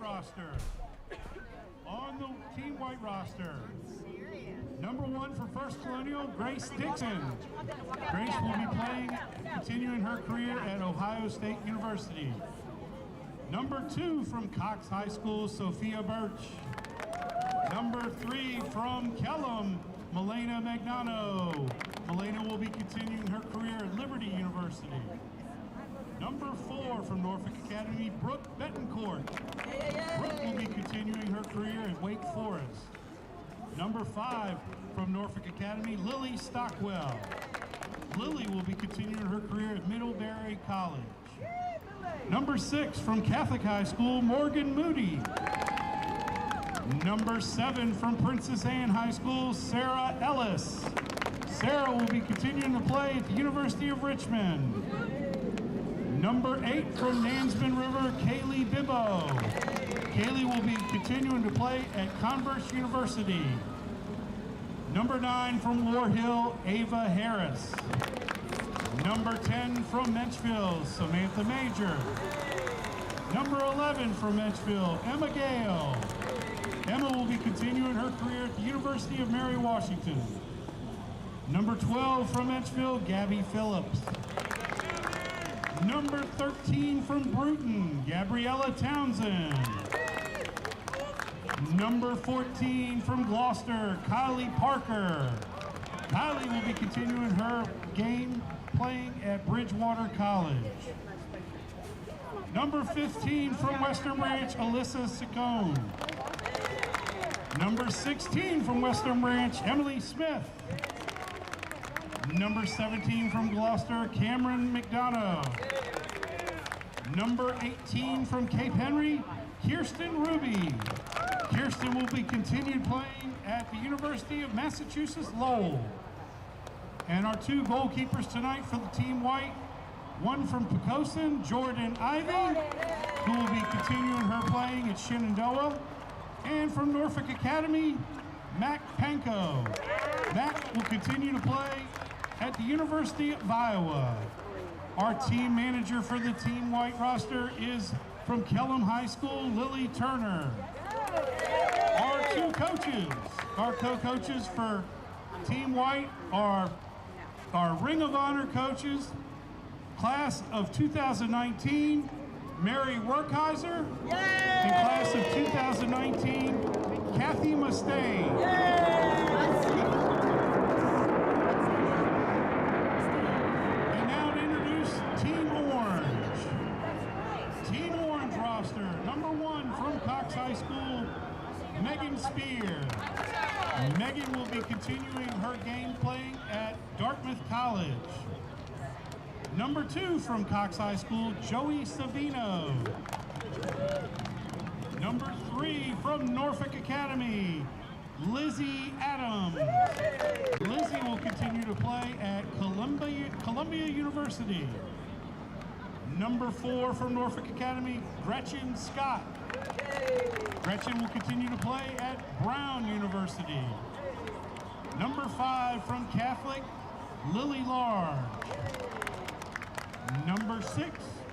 roster. On the Team White roster, number 1 for First Colonial, Grace Dixon. Grace will be continuing her career at Ohio State University. Number 2 from Cox High School, Sophia Birch. Number 3 from Kellum, Milena Magnano. Milena will be continuing her career at Liberty University. Number 4 from Norfolk Academy, Brooke Betancourt. Brooke will be continuing her career at Wake Forest. Number 5 from Norfolk Academy, Lily Stockwell. Lily will be continuing her career at Middlebury College. Number 6 from Catholic High School, Morgan Moody. Number 7 from Princess Anne High School, Sarah Ellis. Sarah will be continuing to play at the University of Richmond. Number 8 from Nansman River, Kaylee Bibbo. Kaylee will be continuing to play at Converse University. Number 9 from War Hill, Ava Harris. Number 10 from Menchville, Samantha Major. Number 11 from Menchville, Emma Gale. Emma will be continuing her career at the University of Mary Washington. Number 12 from Menchville, Gabby Phillips. Number 13 from Bruton, Gabriella Townsend. Number 14 from Gloucester, Kylie Parker. Kylie will be continuing her game playing at Bridgewater College. Number 15 from Western Branch, Alyssa Saccone. Number 16 from Western Branch, Emily Smith. Number 17 from Gloucester, Cameron McDonough. Number 18 from Cape Henry, Kirsten Ruby. Kirsten will be continued playing at the University of Massachusetts Lowell. And our 2 goalkeepers tonight for the Team White, one from Poquoson, Jordan Ivy, who will be continuing her playing at Shenandoah, and from Norfolk Academy, Mac Panko. Mac will continue to play at the University of Iowa. Our team manager for the Team White roster is from Kellum High School, Lily Turner. Our 2 coaches, our co-coaches for Team White are our Ring of Honor coaches, class of 2019, Mary Werkheiser, and class of 2019, Kathy Mustaine. And now to introduce Team Orange. Team Orange roster, number 1 from Cox High School, Megan Spear. Megan will be continuing her game playing at Dartmouth College. Number 2 from Cox High School, Joey Savino. Number 3 from Norfolk Academy, Lizzie Adams. Lizzie will continue to play at Columbia University. Number 4 from Norfolk Academy, Gretchen Scott. Gretchen will continue to play at Brown University. Number 5 from Catholic, Lily Large. Number 6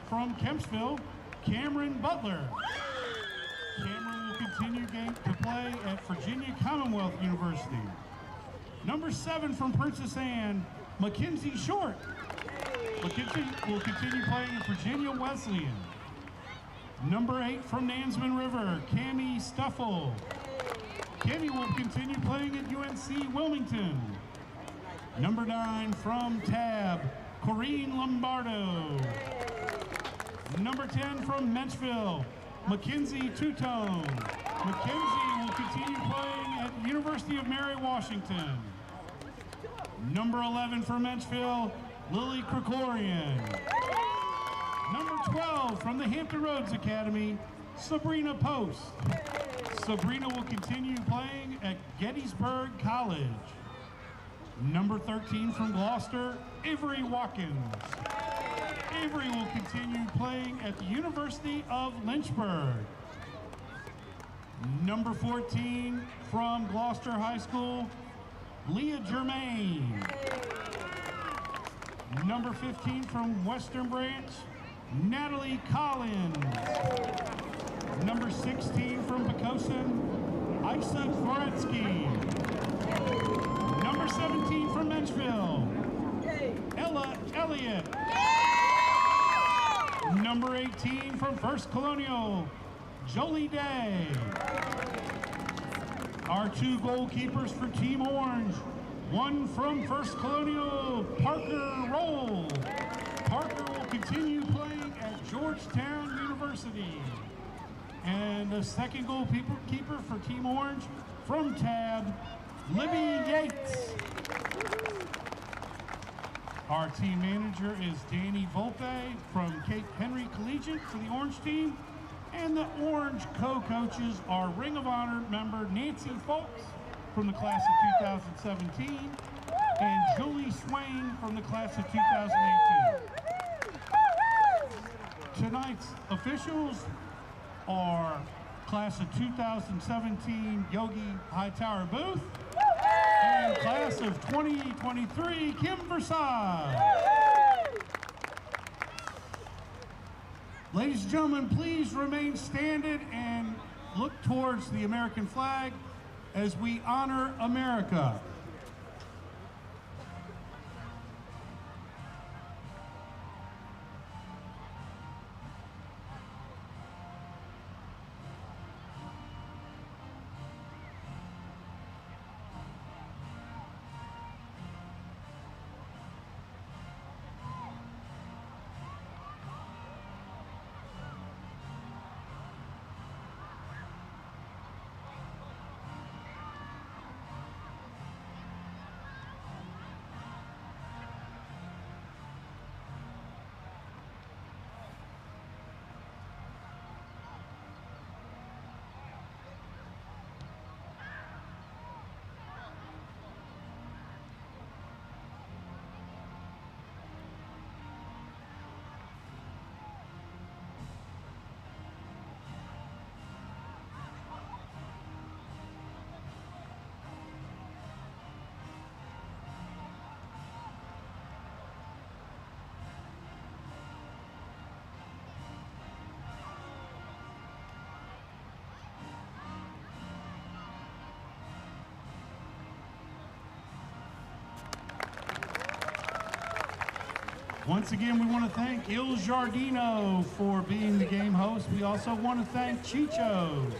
from Kempsville, Cameron Butler. Cameron will continue to play at Virginia Commonwealth University. Number 7 from Princess Anne, Mackenzie Short. Mackenzie will continue playing at Virginia Wesleyan. Number 8 from Nansman River, Cammie Stuffle. Cammie will continue playing at UNC Wilmington. Number 9 from Tab, Corrine Lombardo. Number 10 from Menchville, Mackenzie Tutone. Mackenzie will continue playing at the University of Mary Washington. Number 11 from Menchville, Lily Krikorian. Number 12 from the Hampton Roads Academy, Sabrina Post. Sabrina will continue playing at Gettysburg College. Number 13 from Gloucester, Avery Watkins. Avery will continue playing at the University of Lynchburg. Number 14 from Gloucester High School, Leah Germain. Number 15 from Western Branch, Natalie Collins. Number Number 16 from Pocosin, Isa Dvoretsky. Number 17 from Menchville, Ella Elliott. Number 18 from First Colonial, Jolie Day. Our two goalkeepers for Team Orange, one from First Colonial, Parker Roll. Parker will continue playing at Georgetown University. And the second goalkeeper for Team Orange from Tab, Libby Yates. Our team manager is Danny Volpe from Cape Henry Collegiate for the Orange team. And the Orange co-coaches are Ring of Honor member Nancy Folks from the class of 2017 and Julie Swain from the class of 2018. Tonight's officials are class of 2017 Yogi Hightower Booth and class of 2023 Kim Versailles. Ladies and gentlemen, please remain standing and look towards the American flag as we honor America. Once again, we want to thank Il Giardino for being the game host. We also want to thank Chicho's,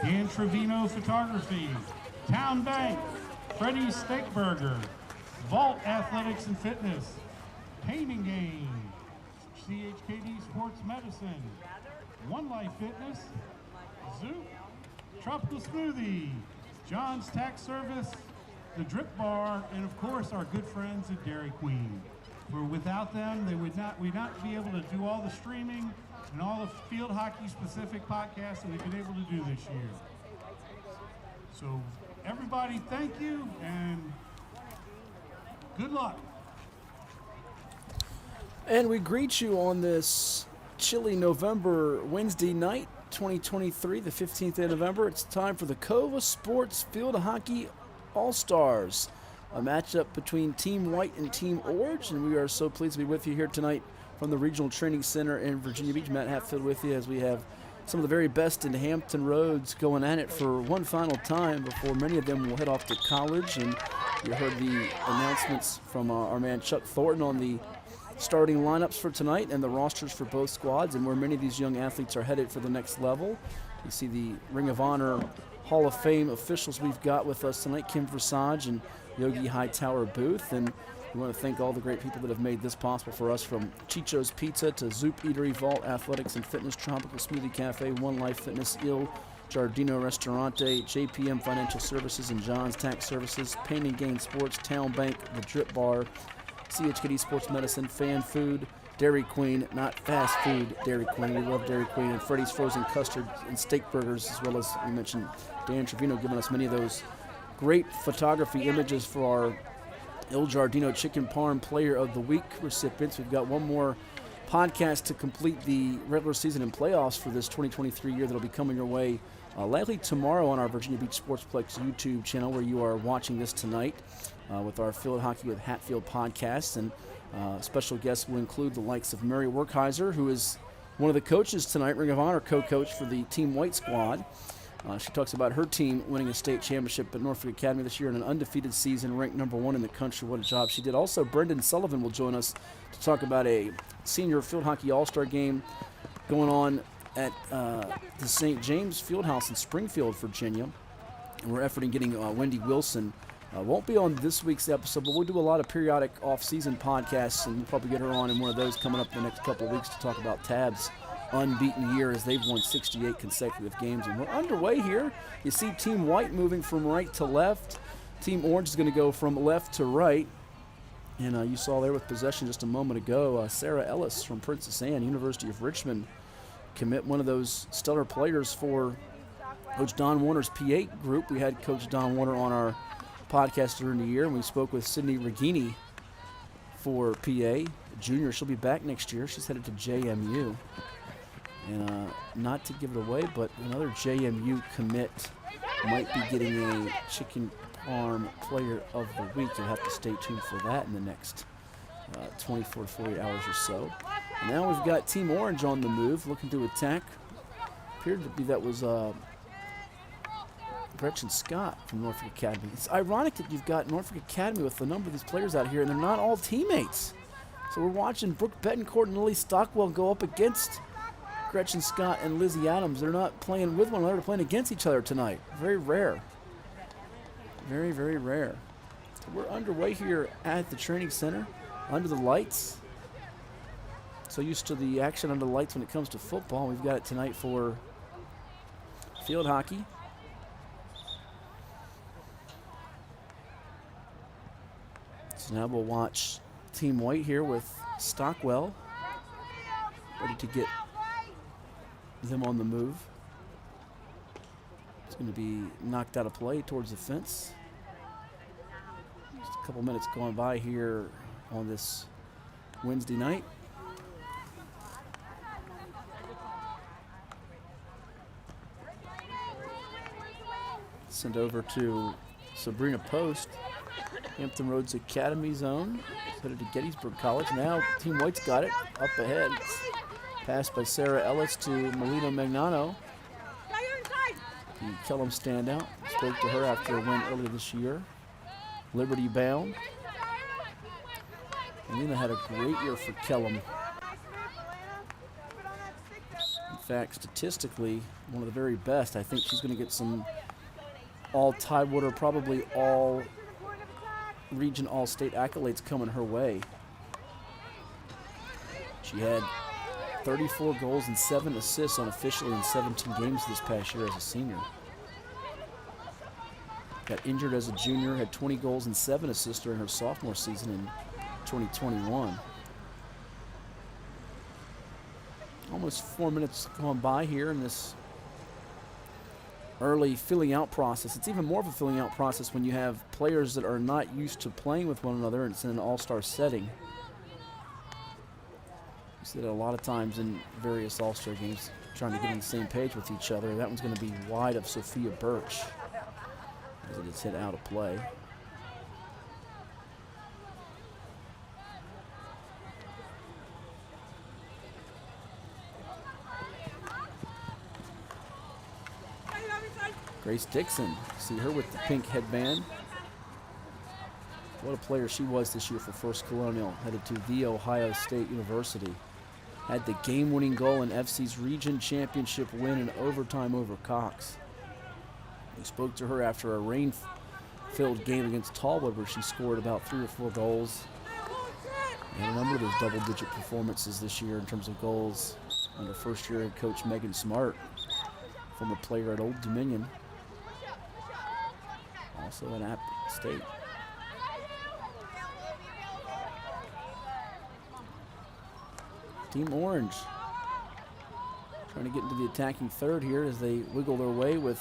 Dan Trevino Photography, Town Bank, Freddie Steakburger, Vault Athletics and Fitness, Pain and Gain, CHKD Sports Medicine, One Life Fitness, Zoop, Tropical Smoothie, John's Tax Service, the Drip Bar, and of course our good friends at Dairy Queen. For without them, we'd not be able to do all the streaming and all the field hockey specific podcasts that we've been able to do this year. So everybody, thank you and good luck. And we greet you on this chilly November Wednesday night, 2023, the 15th day of November. It's time for the COVA Sports Field Hockey All Stars, a matchup between Team White and Team Orange, and we are so pleased to be with you here tonight from the Regional Training Center in Virginia Beach. Matt Hatfield with you as we have some of the very best in Hampton Roads going at it for one final time before many of them will head off to college. And you heard the announcements from our man Chuck Thornton on the starting lineups for tonight and the rosters for both squads and where many of these young athletes are headed for the next level. You see the Ring of Honor Hall of Fame officials we've got with us tonight, Kim Versailles and Yogi Hightower Booth, and we want to thank all the great people that have made this possible for us, from Chicho's Pizza to Zoop Eatery, Vault Athletics and Fitness, Tropical Smoothie Cafe, One Life Fitness, Il Giardino Restaurante, JPM Financial Services and John's Tax Services, Pain and Gain Sports, Town Bank, The Drip Bar, CHKD Sports Medicine, Fan Food, Dairy Queen, not fast food Dairy Queen, we love Dairy Queen, and Freddy's Frozen Custard and Steak Burgers, as well as we mentioned Dan Trevino giving us many of those great photography images for our Il Giardino Chicken Parm Player of the Week recipients. We've got one more podcast to complete the regular season and playoffs for this 2023 year that'll be coming your way likely tomorrow on our Virginia Beach Sportsplex YouTube channel, where you are watching this tonight with our Field Hockey with Hatfield podcast. And special guests will include the likes of Mary Werkheiser, who is one of the coaches tonight, Ring of Honor co-coach for the Team White squad. She talks about her team winning a state championship at Norfolk Academy this year in an undefeated season, ranked #1 in the country. What a job she did. Also, Brendan Sullivan will join us to talk about a senior field hockey all-star game going on at the St. James Fieldhouse in Springfield, Virginia. And we're efforting getting Wendy Wilson. Won't be on this week's episode, but we'll do a lot of periodic off-season podcasts, and we'll probably get her on in one of those coming up in the next couple of weeks to talk about Tab's unbeaten year as they've won 68 consecutive games. And we're underway here. You see Team White moving from right to left. Team Orange is going to go from left to right. And you saw there with possession just a moment ago, Sarah Ellis from Princess Anne, University of Richmond, commit, one of those stellar players for Coach Don Warner's P8 group. We had Coach Don Warner on our podcast during the year, and we spoke with Sydney Regini for PA. Junior, she'll be back next year. She's headed to JMU. And not to give it away, but another JMU commit might be getting a Chicken Farm Player of the Week. You'll have to stay tuned for that in the next 24 to 48 hours or so. And now we've got Team Orange on the move, looking to attack. Appeared to be that was Gretchen Scott from Norfolk Academy. It's ironic that you've got Norfolk Academy with a number of these players out here, and they're not all teammates. So we're watching Brooke Betancourt and Lily Stockwell go up against Gretchen Scott and Lizzie Adams. They're not playing with one another, they're playing against each other tonight. Very rare. Very, very rare. So we're underway here at the training center, under the lights. So used to the action under the lights when it comes to football. We've got it tonight for field hockey. So now we'll watch Team White here with Stockwell, ready to get them on the move. It's going to be knocked out of play towards the fence. Just a couple minutes going by here on this Wednesday night. Send over to Sabrina Post, Hampton Roads Academy's own. Headed to Gettysburg College. Now Team White's got it up ahead. It's passed by Sarah Ellis to Melina Magnano, the Kellum standout. Spoke to her after a win earlier this year. Liberty bound. Melina had a great year for Kellum. In fact, statistically, one of the very best. I think she's going to get some all-Tidewater, probably all region, all-state accolades coming her way. She had 34 goals and 7 assists unofficially in 17 games this past year as a senior. Got injured as a junior, had 20 goals and 7 assists during her sophomore season in 2021. Almost 4 minutes gone by here in this early filling out process. It's even more of a filling out process when you have players that are not used to playing with one another and it's in an all-star setting. You see that a lot of times in various all-star games, trying to get on the same page with each other. That one's going to be wide of Sophia Birch as it is hit out of play. Grace Dixon, see her with the pink headband. What a player she was this year for First Colonial, headed to The Ohio State University. Had the game-winning goal in FC's region championship win in overtime over Cox. We spoke to her after a rain-filled game against Tallwood where she scored about 3 or 4 goals. And a number of those double-digit performances this year in terms of goals under first-year head coach Megan Smart, former player at Old Dominion. Also at App State. Team Orange trying to get into the attacking third here as they wiggle their way with,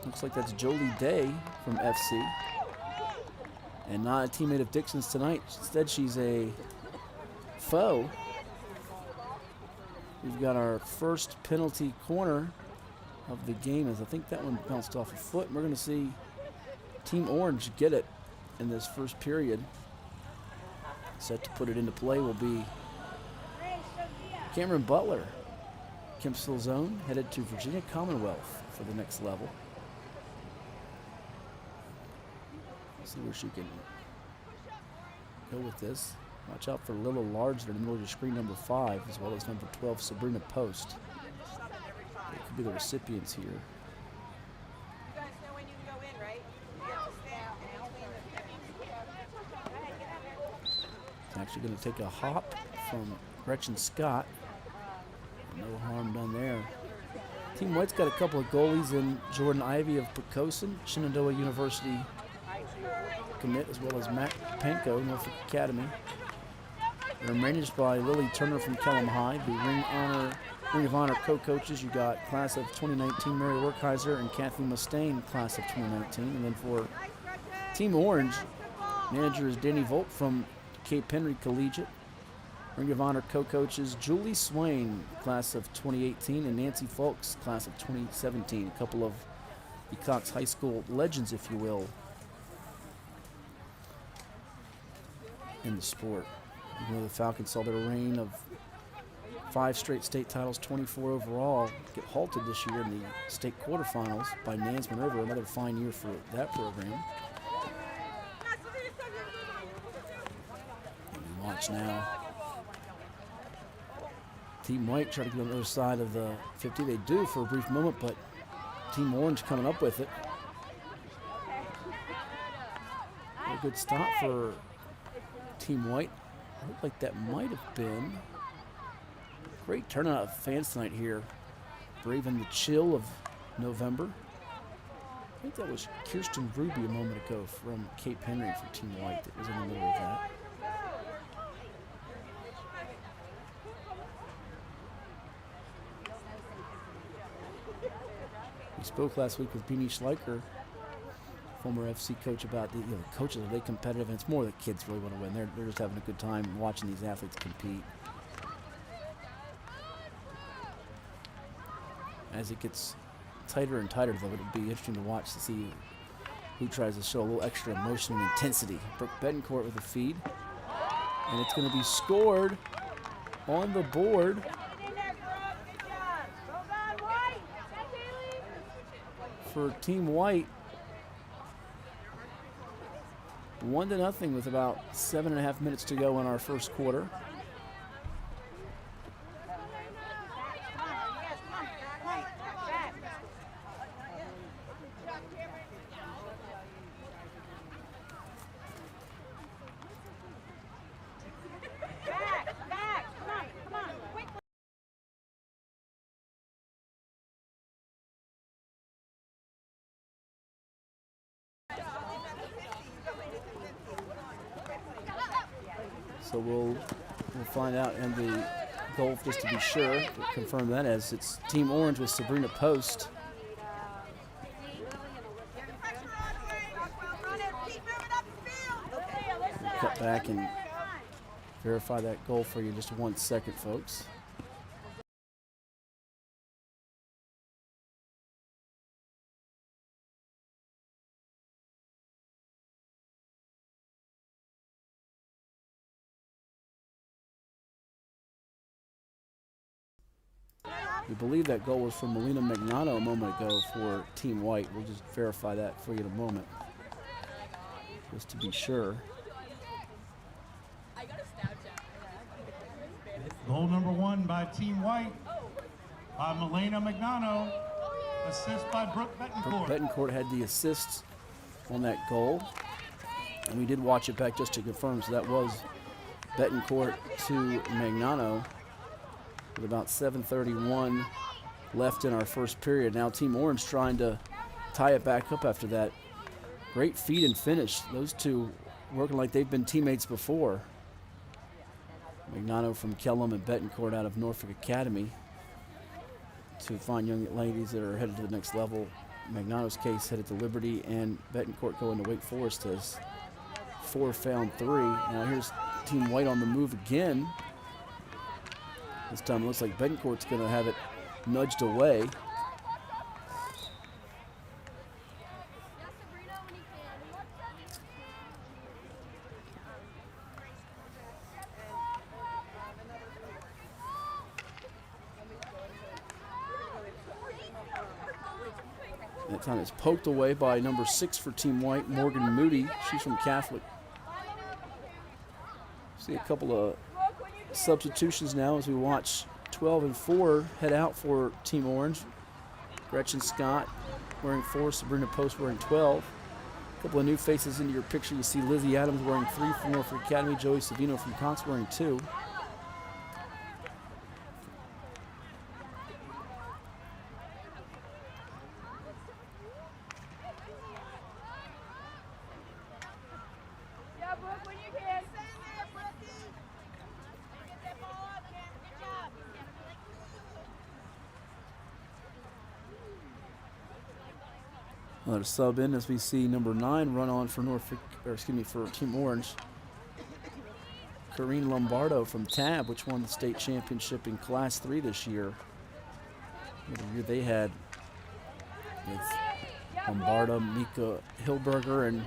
looks like that's Jolie Day from FC. And not a teammate of Dixon's tonight. Instead, she's a foe. We've got our first penalty corner of the game, as I think that one bounced off a foot. We're going to see Team Orange get it in this first period. Set to put it into play will be Cameron Butler, Kempsville's own, headed to Virginia Commonwealth for the next level. See where she can go with this. Watch out for Lilla Large in the middle of your screen, number 5, as well as number 12, Sabrina Post. They could be the recipients here. You guys know when you can go in, right? It's actually going to take a hop from Gretchen Scott. No harm done there. Team White's got a couple of goalies in Jordan Ivey of Pocosin, Shenandoah University commit, as well as Matt Panko, Norfolk Academy. They're managed by Lily Turner from Kellam High. The Ring of Honor co-coaches, you got class of 2019 Mary Werkheiser and Kathy Mustaine, class of 2019. And then for Team Orange, manager is Danny Volt from Cape Henry Collegiate. Ring of Honor co-coaches Julie Swain, class of 2018, and Nancy Folks, class of 2017. A couple of the Cox High School legends, if you will, in the sport. You know, the Falcons saw their reign of 5 straight state titles, 24 overall, get halted this year in the state quarterfinals by Nansemond River. Another fine year for that program. And you watch now. Team White try to get on the other side of the 50. They do for a brief moment, but Team Orange coming up with it. A good stop for Team White. Looked like that might have been great turnout of fans tonight here, braving the chill of November. I think that was Kirsten Ruby a moment ago from Cape Henry for Team White that was in the middle of that. We spoke last week with Beanie Schleicher, former FC coach, about the coaches, are they competitive? And it's more the kids really want to win. They're just having a good time watching these athletes compete. As it gets tighter and tighter, though, it'll be interesting to watch to see who tries to show a little extra emotion and intensity. Brooke Betancourt with a feed, and it's going to be scored on the board. For Team White, 1-0 with about 7.5 minutes to go in our first quarter. So we'll find out in the goal just to be sure, to confirm that, as it's Team Orange with Sabrina Post. Cut back and verify that goal for you in just 1 second, folks. We believe that goal was from Melina Magnano a moment ago for Team White. We'll just verify that for you in a moment, just to be sure. Goal number 1 by Team White by Melina Magnano. Assist by Brooke Betancourt. Brooke Betancourt had the assist on that goal, and we did watch it back just to confirm. So that was Betancourt to Magnano with about 7:31 left in our first period. Now Team Orange trying to tie it back up after that great feed and finish. Those two working like they've been teammates before. Magnano from Kellam and Betancourt out of Norfolk Academy. Two fine young ladies that are headed to the next level. Magnano's case headed to Liberty, and Betancourt going to Wake Forest as 4 found 3. Now here's Team White on the move again. This time it looks like Betancourt's going to have it nudged away. That time it's poked away by number 6 for Team White, Morgan Moody. She's from Catholic. See a couple of substitutions now as we watch 12 and 4 head out for Team Orange. Gretchen Scott wearing 4, Sabrina Post wearing 12. A couple of new faces into your picture. You see Lizzie Adams wearing 3 from Norfolk Academy, Joey Savino from Cox wearing 2. Another sub in as we see number 9 run on for for Team Orange. Corrine Lombardo from TAB, which won the state championship in Class 3 this year. The year they had with Lombardo, Mika Hilberger, and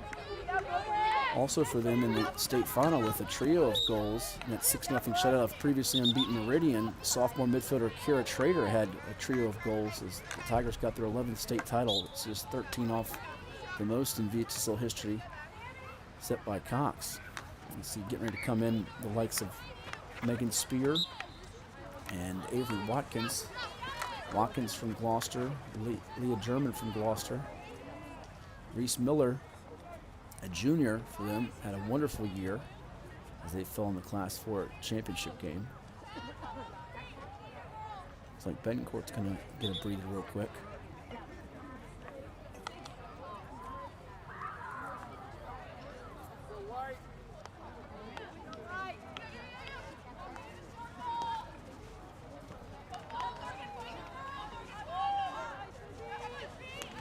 also for them in the state final with a trio of goals. And that 6-0 shutout of previously unbeaten Meridian. Sophomore midfielder Kira Trader had a trio of goals as the Tigers got their 11th state title. It's just 13 off the most in VHSL history, set by Cox. You see getting ready to come in the likes of Megan Spear and Avery Watkins. Watkins from Gloucester, Leah German from Gloucester. Reese Miller, a junior for them, had a wonderful year as they fell in the Class 4 championship game. Looks like Betancourt's going to get a breather real quick.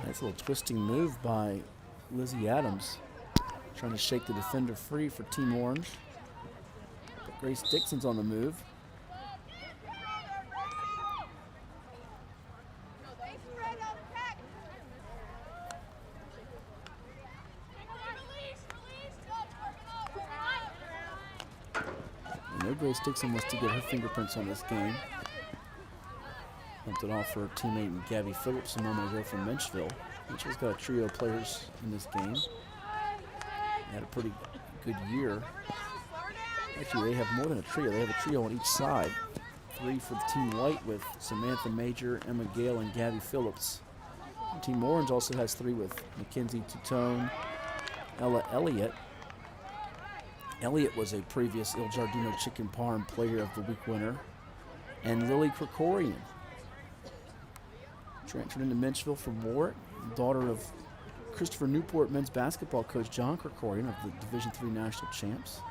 Nice little twisting move by Lizzie Adams, trying to shake the defender free for Team Orange. But Grace Dixon's on the move. I know Grace Dixon wants to get her fingerprints on this game. Bumped it off for her teammate Gabby Phillips a moment ago from Menchville. Menchville's got a trio of players in this game. They had a pretty good year. Actually, they have more than a trio. They have a trio on each side. 3 for the Team White with Samantha Major, Emma Gale, and Gabby Phillips. And Team Orange also has 3 with Mackenzie Tutone, Ella Elliott. Elliott was a previous Il Giardino Chicken Parm Player of the Week winner. And Lily Krikorian, transferred into Menchville from Warwick, daughter of Christopher Newport men's basketball coach John Krikorian of the Division III national champs.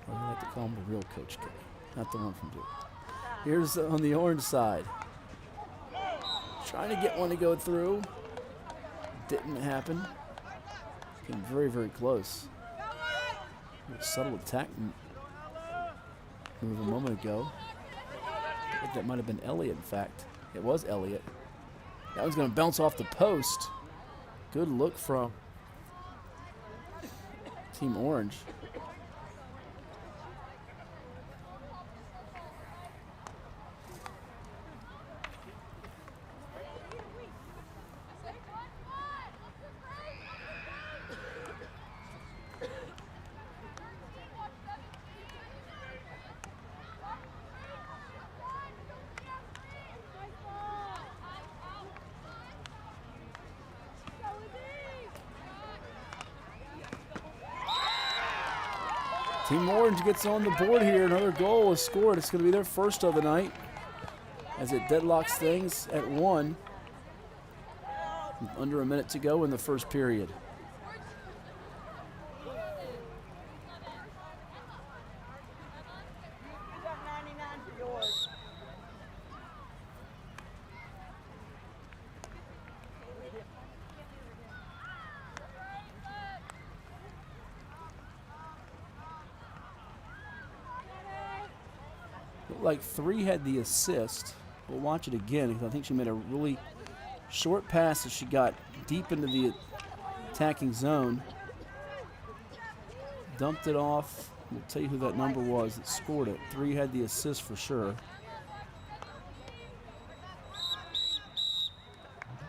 I like to call him the real Coach K, not the one from Duke. Here's on the Orange side. Trying to get one to go through. Didn't happen. Came very, very close. A subtle attack move a moment ago. I think that might have been Elliott, in fact. It was Elliott. That one's going to bounce off the post. Good look from Team Orange. Team Orange gets on the board here. Another goal is scored. It's going to be their first of the night as it deadlocks things at 1. Under a minute to go in the first period. Like 3 had the assist. We'll watch it again because I think she made a really short pass as she got deep into the attacking zone. dumped it off. We'll tell you who that number was that scored it. 3 had the assist for sure.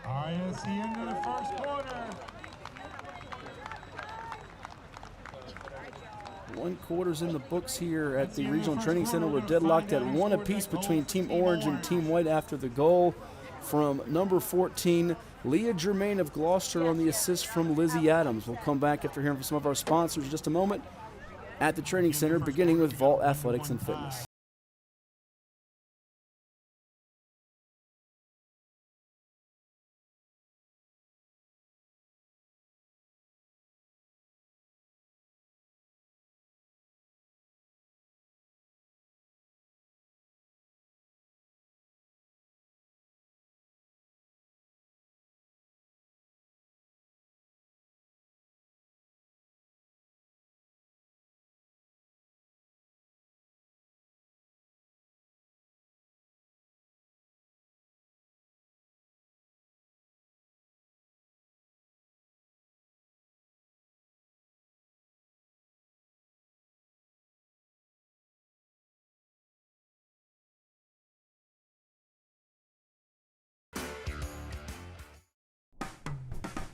All right, that's the end of the first quarter. 1 quarter's in the books here at the Regional Training Center. We're deadlocked at 1 apiece between Team Orange and Team White after the goal from number 14, Leah Germain of Gloucester, on the assist from Lizzie Adams. We'll come back after hearing from some of our sponsors in just a moment at the training center, beginning with Vault Athletics and Fitness.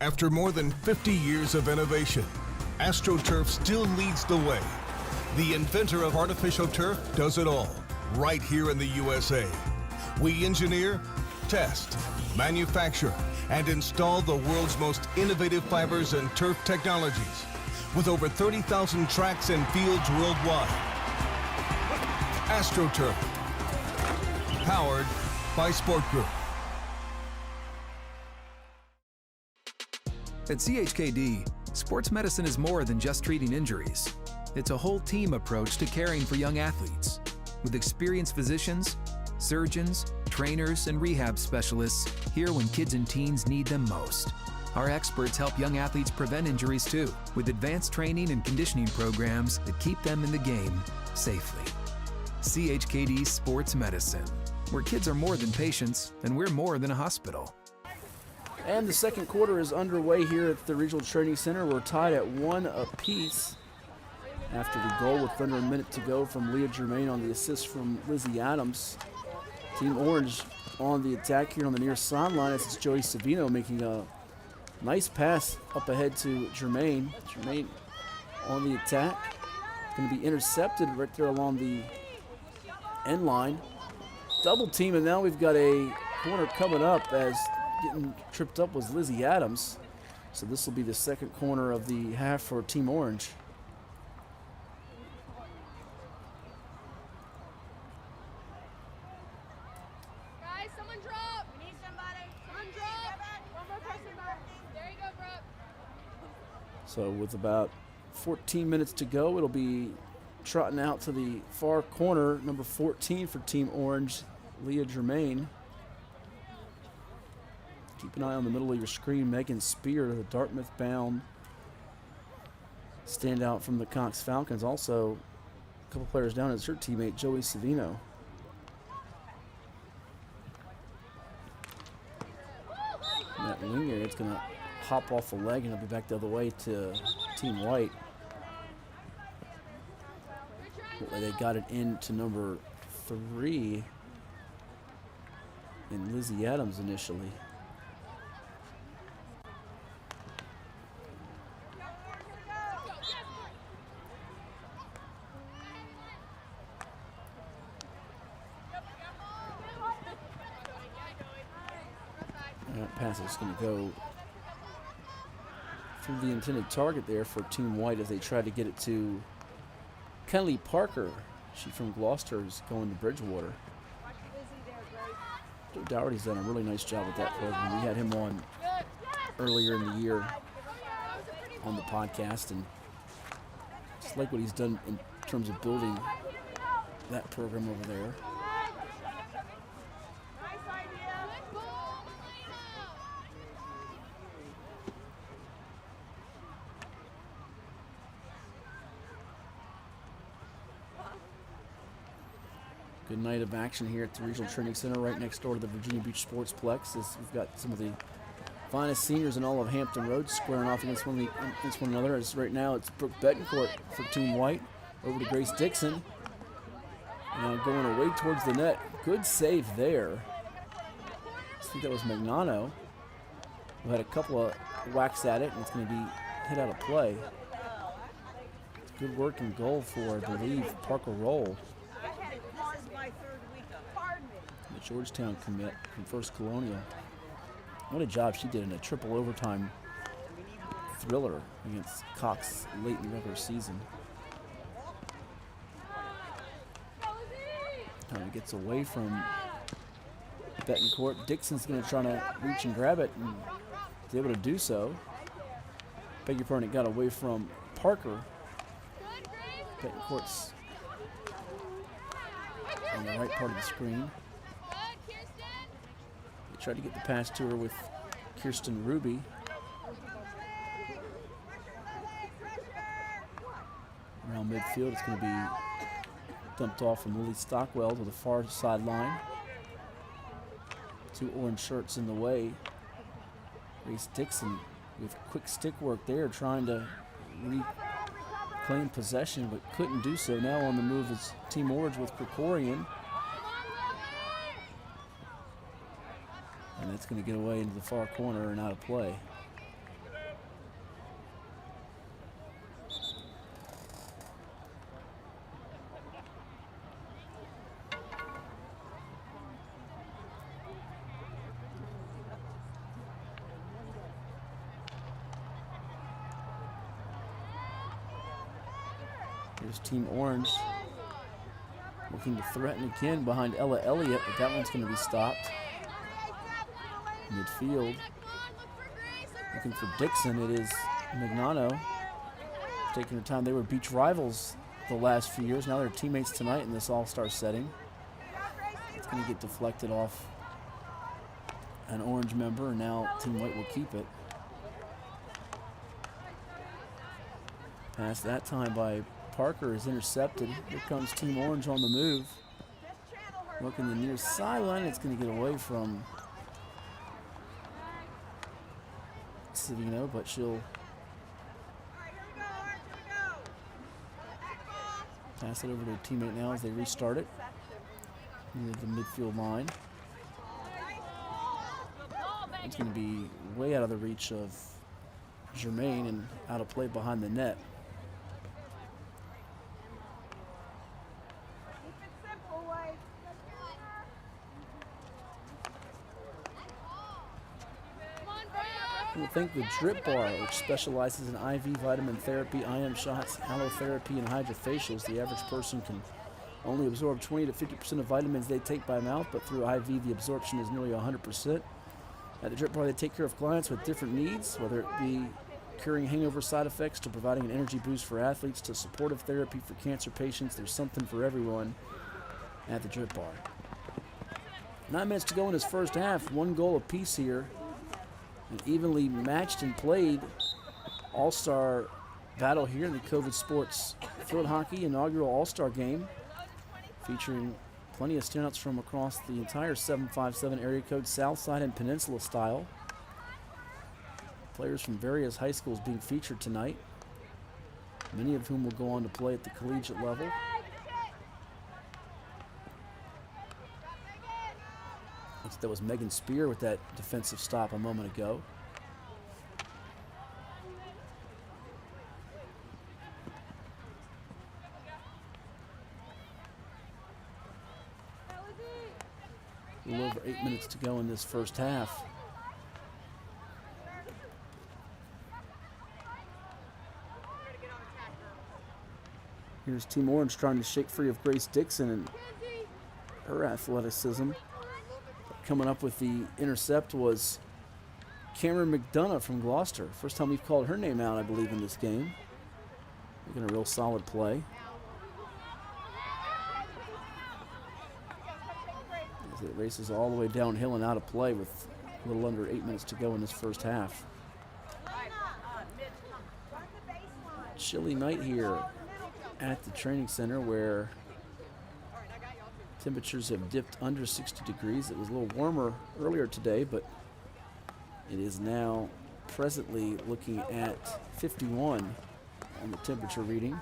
After more than 50 years of innovation, AstroTurf still leads the way. The inventor of artificial turf does it all, right here in the USA. We engineer, test, manufacture, and install the world's most innovative fibers and turf technologies, with over 30,000 tracks and fields worldwide. AstroTurf, powered by Sport Group. At CHKD, sports medicine is more than just treating injuries. It's a whole team approach to caring for young athletes, with experienced physicians, surgeons, trainers, and rehab specialists here when kids and teens need them most. Our experts help young athletes prevent injuries too, with advanced training and conditioning programs that keep them in the game safely. CHKD Sports Medicine, where kids are more than patients and we're more than a hospital. And the second quarter is underway here at the Regional Training Center. We're tied at 1 apiece after the goal with under a minute to go from Leah Germain on the assist from Lizzie Adams. Team Orange on the attack here on the near sideline. It's Joey Savino making a nice pass up ahead to Germain. Germain on the attack. Going to be intercepted right there along the end line. Double team, and now we've got a corner coming up as getting tripped up was Lizzie Adams. So this will be the second corner of the half for Team Orange. Guys, someone drop. We need somebody. Someone drop. One more person back. There you go, Brooke. So with about 14 minutes to go, it'll be trotting out to the far corner, number 14 for Team Orange, Leah Germain. Keep an eye on the middle of your screen. Megan Spear, the Dartmouth-bound standout from the Cox Falcons. Also, a couple players down is her teammate, Joey Savino. In that wing area, it's going to hop off the leg and it'll be back the other way to Team White. They got it into number 3 in Lizzie Adams initially. That pass is going to go through the intended target there for Team White as they try to get it to Kenley Parker. She from Gloucester is going to Bridgewater. Joe Dougherty's done a really nice job with that program. We had him on earlier in the year on the podcast, and just like what he's done in terms of building that program over there. Good night of action here at the Regional Training Center right next door to the Virginia Beach Sportsplex as we've got some of the finest seniors in all of Hampton Roads squaring off against one another. As right now it's Brooke Betancourt for Team White over to Grace Dixon. Now going away towards the net. Good save there. I think that was Magnano, who had a couple of whacks at it, and it's going to be hit out of play. Good work and goal for, I believe, Parker Roll, the Georgetown commit from First Colonial. What a job she did in a triple overtime thriller against Cox late in the regular season. Kind of gets away from Betancourt. Dixon's going to try to reach and grab it, and is able to do so. Beg your pardon, it got away from Parker. Betancourt's on the right part of the screen. They tried to get the pass to her with Kirsten Ruby. Around midfield, it's going to be dumped off from Lily Stockwell to the far sideline. Two orange shirts in the way. Grace Dixon with quick stick work there, trying to reclaim possession, but couldn't do so. Now on the move is Team Orange with Krikorian. And that's going to get away into the far corner and out of play. Here's Team Orange looking to threaten again behind Ella Elliott, but that one's going to be stopped. Midfield, looking for Dixon. It is Magnano taking her time. They were beach rivals the last few years. Now they're teammates tonight in this all-star setting. It's going to get deflected off an Orange member, and now Team White will keep it. Pass that time by Parker is intercepted. Here comes Team Orange on the move. Looking the near sideline. It's going to get away from Savino, but she'll pass it over to her teammate now as they restart it near the midfield line. It's going to be way out of the reach of Germain and out of play behind the net. We'll thank the Drip Bar, which specializes in IV vitamin therapy, IM shots, allotherapy, and hydrofacials. The average person can only absorb 20 to 50% of vitamins they take by mouth, but through IV, the absorption is nearly 100%. At the Drip Bar, they take care of clients with different needs, whether it be curing hangover side effects to providing an energy boost for athletes to supportive therapy for cancer patients. There's something for everyone at the Drip Bar. 9 minutes to go in this first half. 1 goal apiece here. An evenly matched and played all-star battle here in the COVA Sports Field Hockey inaugural all-star game, featuring plenty of standouts from across the entire 757 area code, Southside and Peninsula style. Players from various high schools being featured tonight, many of whom will go on to play at the collegiate level. That was Megan Spear with that defensive stop a moment ago. A little over 8 minutes to go in this first half. Here's Team Orange trying to shake free of Grace Dixon and her athleticism. Coming up with the intercept was Cameron McDonough from Gloucester. First time we've called her name out, I believe, in this game. Making a real solid play. As it races all the way downhill and out of play with a little under 8 minutes to go in this first half. Chilly night here at the training center where temperatures have dipped under 60 degrees. It was a little warmer earlier today, but It is now presently looking at 51 on the temperature reading.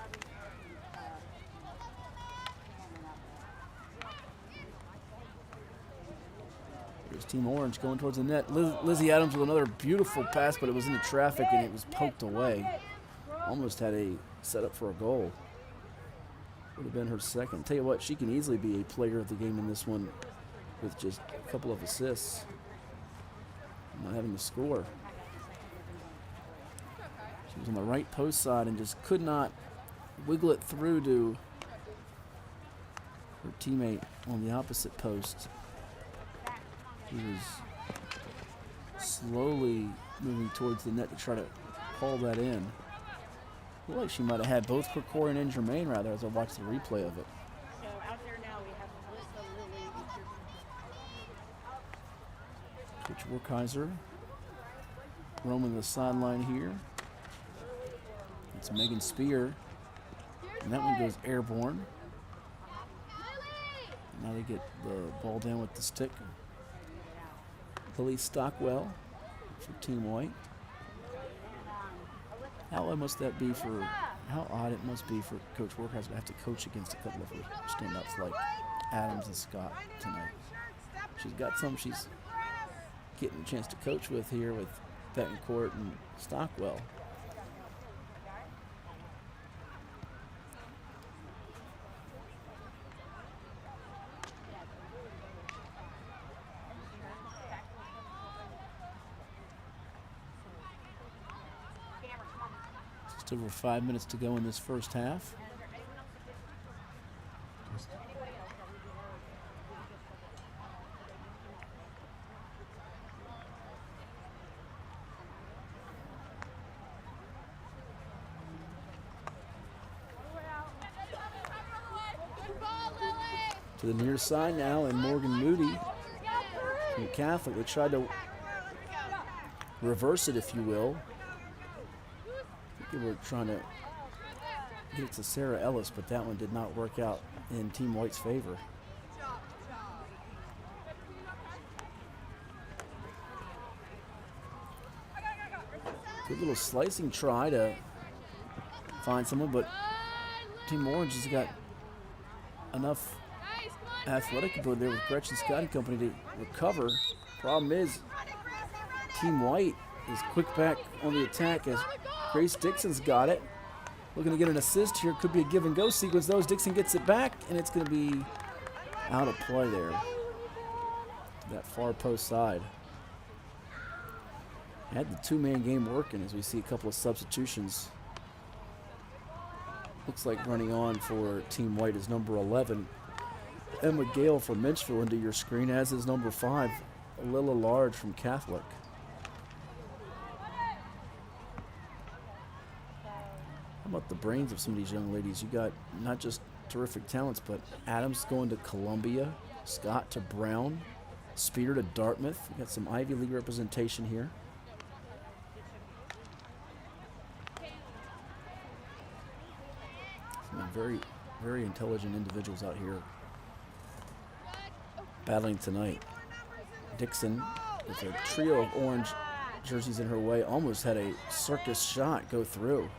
Here's Team Orange going towards the net. Lizzie Adams with another beautiful pass, but it was into traffic and it was poked away. Almost had a setup for a goal. Would have been her second. Tell you what, she can easily be a player of the game in this one with just a couple of assists. Not having to score. She was on the right post side and just could not wiggle it through to her teammate on the opposite post. She was slowly moving towards the net to try to haul that in. I feel like she might have had both Krikorian and Germain rather as I watched the replay of it. So out there now we have Melissa, Lily, Coach Werkheiser roaming the sideline here. It's Megan Spear. And that one goes airborne. Now they get the ball down with the stick. Lily Stockwell for Team White. How odd must that be for, how odd it must be for Coach Werkheiser to have to coach against a couple of her standouts like Adams and Scott tonight. She's got some she's getting a chance to coach with here with Betancourt and Stockwell. Just over 5 minutes to go in this first half. To the near side now, and Morgan Moody from Catholic. They tried to reverse it, if you will. I think they were trying to get it to Sarah Ellis, but that one did not work out in Team White's favor. Good little slicing try to find someone, but Team Orange has got enough athletic ability there with Gretchen Scott and company to recover. Problem is, Team White is quick back on the attack as Grace Dixon's got it. Looking to get an assist here. Could be a give and go sequence though as Dixon gets it back, and it's going to be out of play there. That far post side. Had the two-man game working as we see a couple of substitutions. Looks like running on for Team White is number 11. Emma Gale from Minchville into your screen, as is number 5, Lilla Large from Catholic. How about the brains of some of these young ladies? You got not just terrific talents, but Adams going to Columbia, Scott to Brown, Spear to Dartmouth. You got some Ivy League representation here. Some very, very intelligent individuals out here battling tonight. Dixon with a trio of orange jerseys in her way almost had a circus shot go through.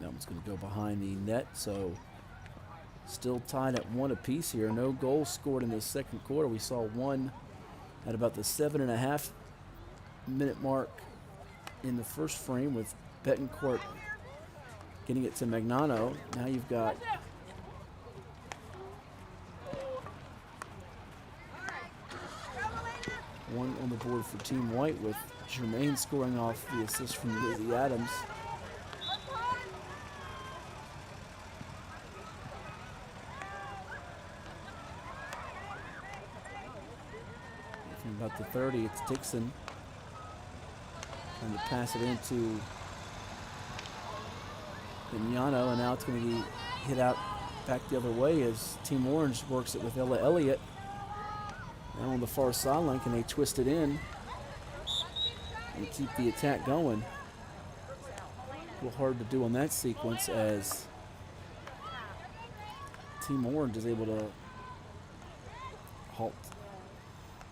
That one's going to go behind the net, so still tied at 1 apiece here. No goals scored in the second quarter. We saw one at about the 7.5 minute mark in the first frame with Betancourt getting it to Magnano. Now you've got one on the board for Team White with Germain scoring off the assist from Lizzie Adams. From about the 30, it's Dixon trying to pass it into Mignano, and now it's going to be hit out back the other way as Team Orange works it with Ella Elliott. Now on the far sideline, can they twist it in and keep the attack going? A little hard to do on that sequence as Team Orange is able to halt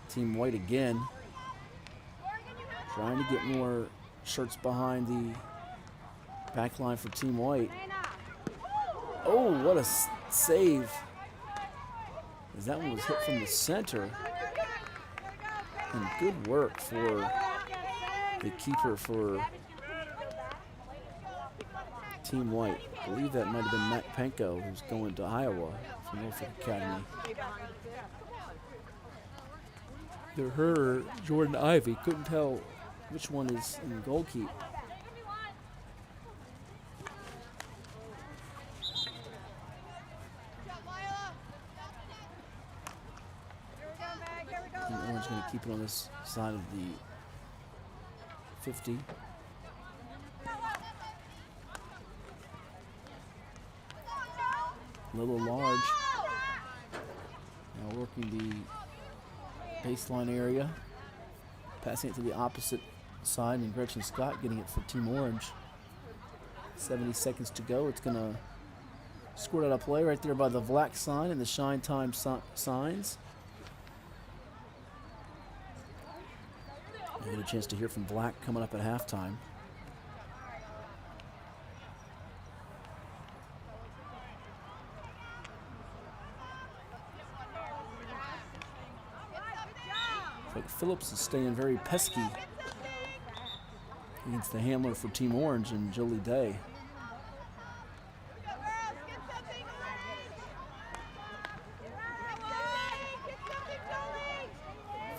Team White again. Trying to get more shirts behind the back line for Team White. Oh, what a save. As that one was hit from the center. And good work for the keeper for Team White. I believe that might have been Matt Penko, who's going to Iowa from Norfolk Academy. Either her or Jordan Ivey. Couldn't tell which one is in goalkeep. Team Orange going to keep it on this side of the 50. A little large. Now working the baseline area. Passing it to the opposite side, and Gretchen Scott getting it for Team Orange. 70 seconds to go. It's going to squirt out a play right there by the Vlack sign and the Shine Time signs. We'll get a chance to hear from Vlack coming up at halftime. Like Phillips is staying very pesky against the handler for Team Orange and Jolie Day.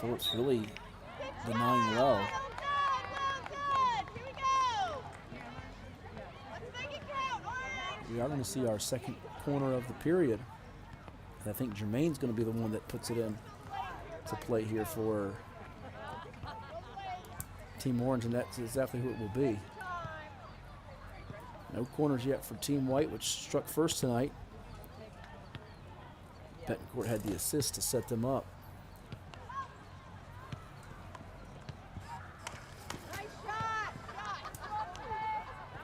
Phillips really denying well. We are going to see our second corner of the period. I think Jermaine's going to be the one that puts it in to play here for Team Orange, and that's exactly who it will be. No corners yet for Team White, which struck first tonight. Betancourt had the assist to set them up.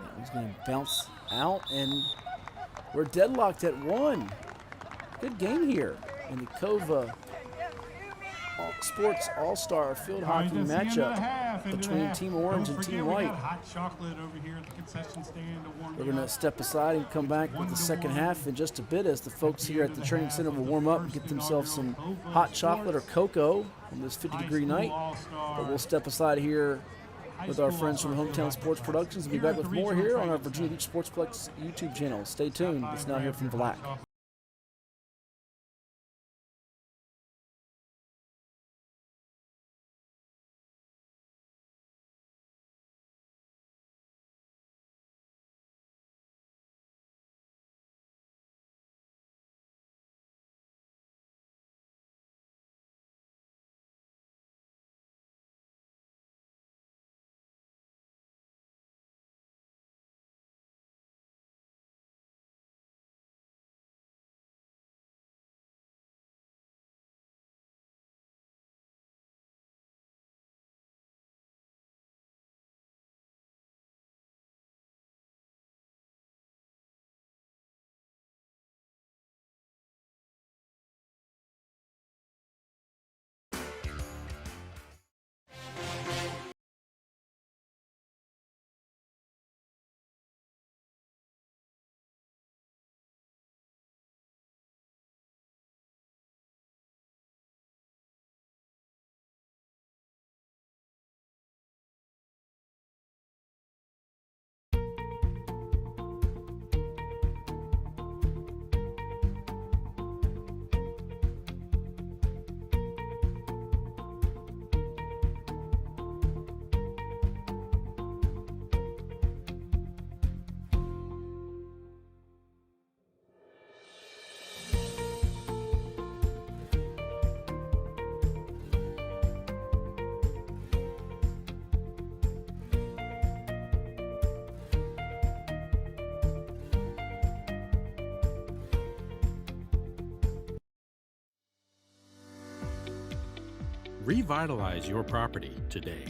That one's going to bounce out, and we're deadlocked at 1. Good game here in the COVA Sports All Star Field Hockey matchup between Team Orange and Team White. Hot chocolate over here at the concession stand to warm We're going to step aside and come back with the second half in just a bit as the folks here at the training center will warm up and get themselves some hot chocolate or cocoa on this 50-degree night. But we'll step aside here with our friends from Hometown Sports Productions and be back with more here on our Virginia Beach Sportsplex YouTube channel. Stay tuned. Let's now hear from Vlack. Revitalize your property today.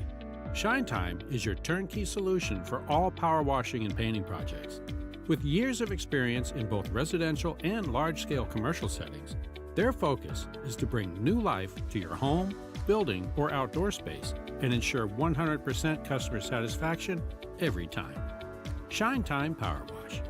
Shine Time is your turnkey solution for all power washing and painting projects. With years of experience in both residential and large-scale commercial settings, their focus is to bring new life to your home, building, or outdoor space and ensure 100% customer satisfaction every time. Shine Time Power Wash.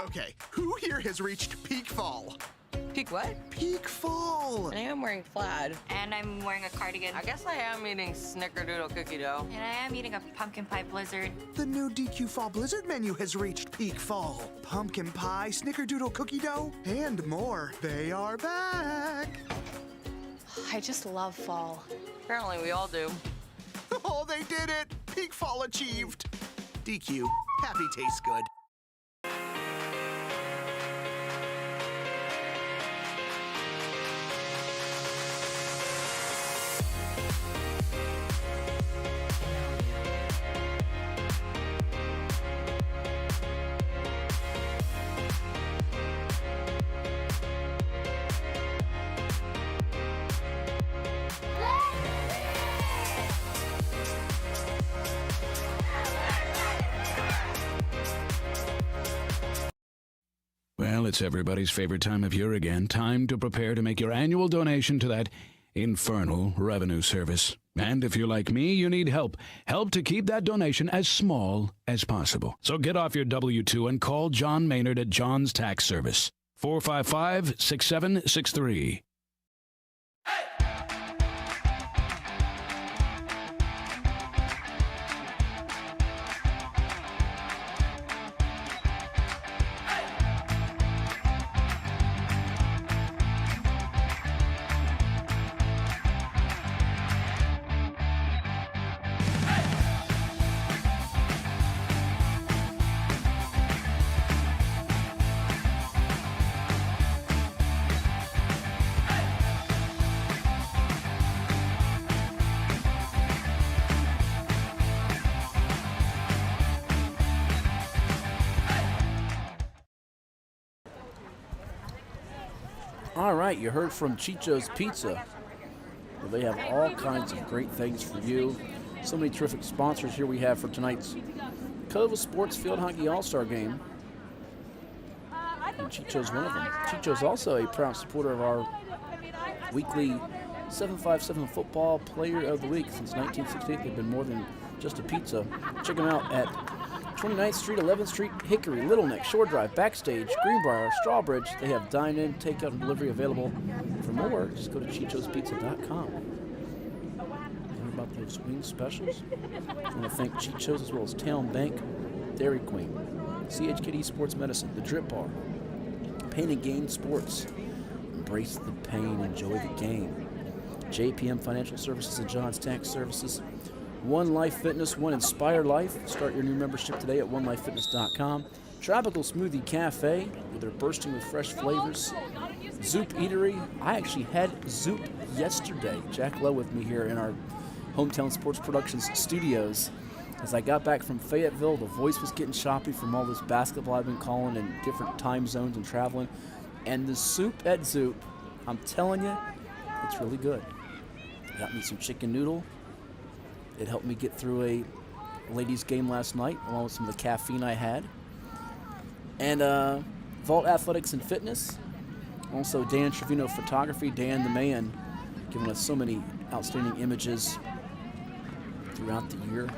Okay, who here has reached peak fall? Peak what? Peak fall! I am wearing plaid. And I'm wearing a cardigan. I guess I am eating snickerdoodle cookie dough. And I am eating a pumpkin pie blizzard. The new DQ Fall Blizzard menu has reached peak fall. Pumpkin pie, snickerdoodle cookie dough, and more. They are back! I just love fall. Apparently we all do. Oh, they did it! Peak fall achieved! DQ, happy tastes good. Well, it's everybody's favorite time of year again. Time to prepare to make your annual donation to that infernal revenue service. And if you're like me, you need help. Help to keep that donation as small as possible. So get off your W-2 and call John Maynard at John's Tax Service. 455-6763. All right, you heard from Chicho's Pizza. Well, they have all kinds of great things for you. So many terrific sponsors here we have for tonight's COVA Sports Field Hockey All Star Game. And Chicho's one of them. Chicho's also a proud supporter of our weekly 757 Football Player of the Week. Since 1968, they've been more than just a pizza. Check them out at 29th Street, 11th Street, Hickory, Little Neck, Shore Drive, Backstage, Greenbrier, Strawbridge. They have dine-in, takeout, and delivery available. For more, just go to chichospizza.com. Learn about those wing specials. I want to thank Chicho's as well as Town Bank, Dairy Queen, CHKD Sports Medicine, The Drip Bar, Pain and Gain Sports. Embrace the pain, enjoy the game. JPM Financial Services and John's Tax Services. One Life Fitness, One Inspired Life. Start your new membership today at onelifefitness.com. Tropical Smoothie Cafe, where they're bursting with fresh flavors. Zoop Eatery. I actually had Zoop yesterday. Jack Lowe with me here in our Hometown Sports Productions studios. As I got back from Fayetteville, the voice was getting choppy from all this basketball I've been calling in different time zones and traveling. And the soup at Zoop, I'm telling you, it's really good. Got me some chicken noodle. It helped me get through a ladies' game last night, along with some of the caffeine I had. And Vault Athletics and Fitness. Also, Dan Trevino Photography, Dan the Man, giving us so many outstanding images throughout the year.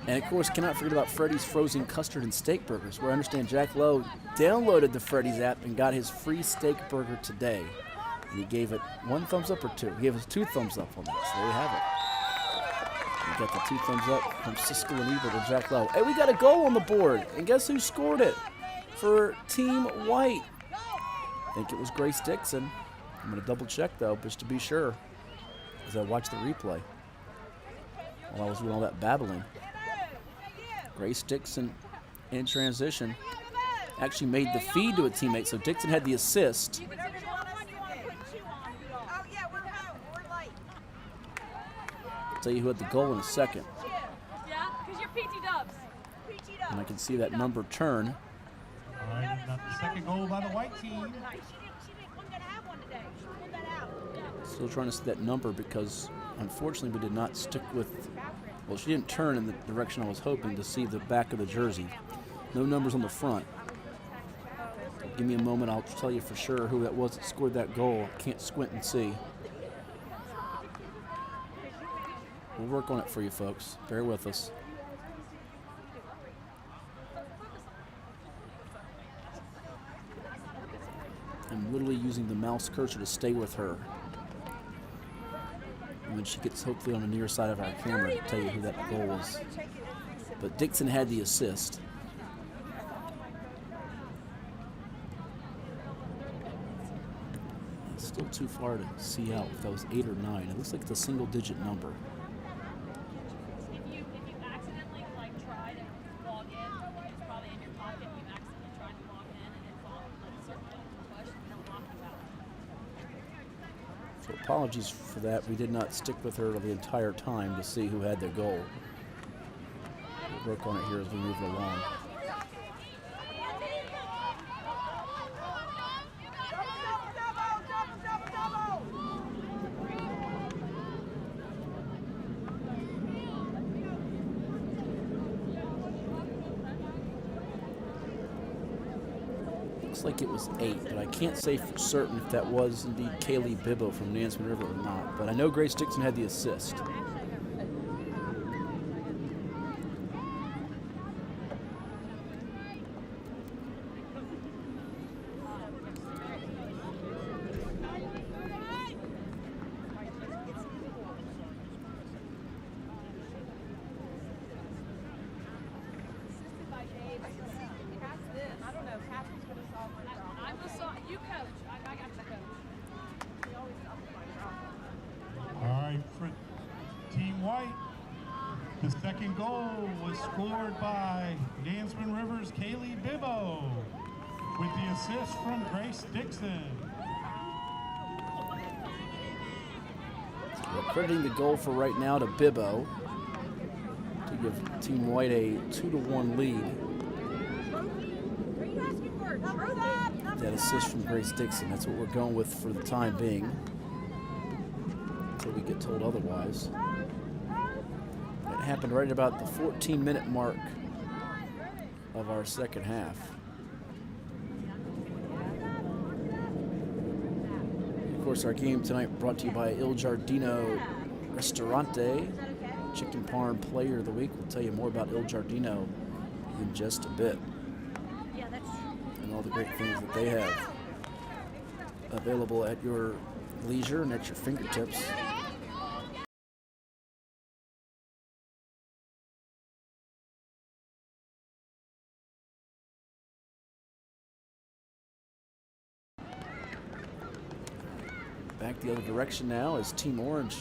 And, of course, cannot forget about Freddy's Frozen Custard and Steak Burgers, where I understand Jack Lowe downloaded the Freddy's app and got his free steak burger today. And he gave it one thumbs up or two. He gave us 2 thumbs up on that, so there you have it. We got the 2 thumbs up from Siskel and Ebert and Jack Lowe. Hey, we got a goal on the board, and guess who scored it for Team White? I think it was Grace Dixon. I'm going to double check, though, just to be sure, as I watch the replay while I was doing all that babbling. Grace Dixon in transition actually made the feed to a teammate, so Dixon had the assist. I'll tell you who had the goal in a second. Yeah, because you're PT Dubs. And I can see that number turn. All right, we got the second goal by the white team. Still trying to see that number because, unfortunately, we did not stick with, well, she didn't turn in the direction I was hoping to see the back of the jersey. No numbers on the front. Give me a moment, I'll tell you for sure who that was that scored that goal. Can't squint and see. We'll work on it for you folks. Bear with us. I'm literally using the mouse cursor to stay with her. And when she gets hopefully on the near side of our camera to tell you who that goal was. But Dixon had the assist. It's still too far to see out if that was 8 or 9. It looks like it's a single digit number. If you accidentally try to log in, it's probably in your pocket. You accidentally tried to log in and it's all certain push and they'll lock you out. So apologies for that. We did not stick with her the entire time to see who had the goal. We'll work on it here as we move along. Looks like it was 8, but I can't say for certain if that was indeed Kaylee Bibbo from Nansemond River or not. But I know Grace Dixon had the assist. You coach. I got the coach. All right, for Team White, the second goal was scored by Nansemond River's Kaylee Bibbo with the assist from Grace Dixon. We're crediting the goal for right now to Bibbo to give Team White a 2-1 lead. That assist from Grace Dixon, that's what we're going with for the time being, until we get told otherwise. It happened right about the 14-minute mark of our second half. Of course, our game tonight brought to you by Il Giardino Ristorante, Chicken Parm Player of the Week. We'll tell you more about Il Giardino in just a bit. All the great things that they have available at your leisure and at your fingertips. Back the other direction now is Team Orange.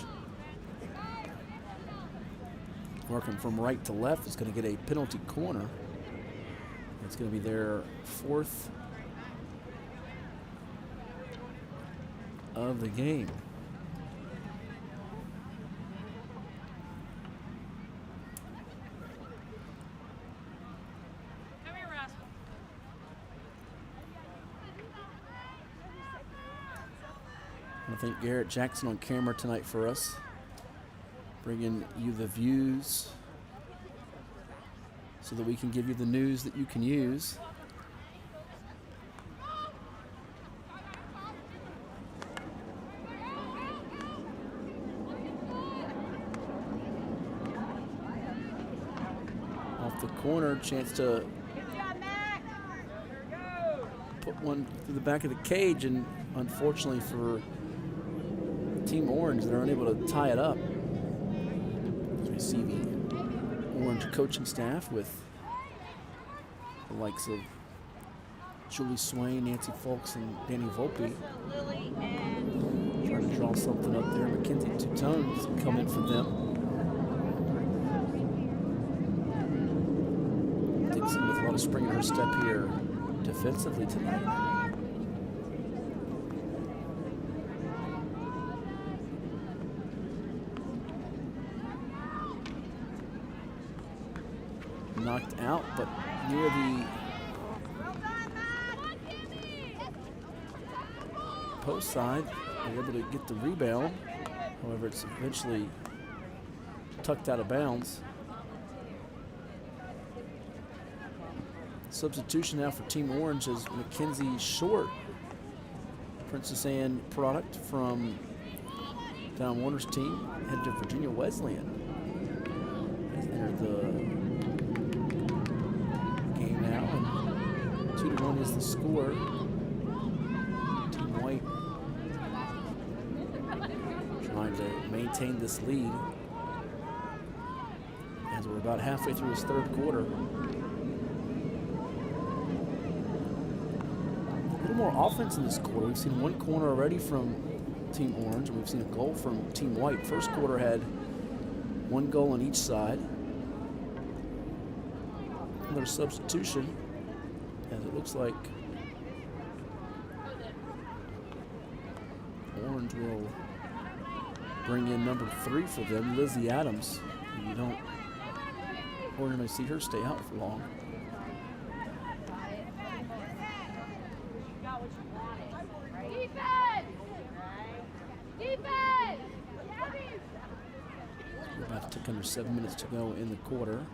Working from right to left is going to get a penalty corner. It's going to be their 4th of the game. Come here, Rascal. I think Garrett Jackson on camera tonight for us, bringing you the views so that we can give you the news that you can use. Off the corner, chance to put one through the back of the cage, and unfortunately for Team Orange, they're unable to tie it up. We see the Orange coaching staff with the likes of Julie Swain, Nancy Folks, and Danny Volpe. Trying to draw something up there. Mackenzie Toutone's come in for them. Dixon with a lot of spring in her step here defensively tonight. Knocked out, but near the post side, they're able to get the rebound. However, it's eventually tucked out of bounds. Substitution now for Team Orange is Mackenzie Short, Princess Anne product from Don Warner's team, headed to Virginia Wesleyan. Has entered the game now, and 2-1 is the score. Team White trying to maintain this lead as we're about halfway through this third quarter. A little more offense in this quarter. We've seen one corner already from Team Orange, and we've seen a goal from Team White. First quarter had one goal on each side. Another substitution, as it looks like Orange will bring in number 3 for them, Lizzie Adams. You don't ordinarily see her stay out for long. We're about to take under 7 minutes to go in the quarter.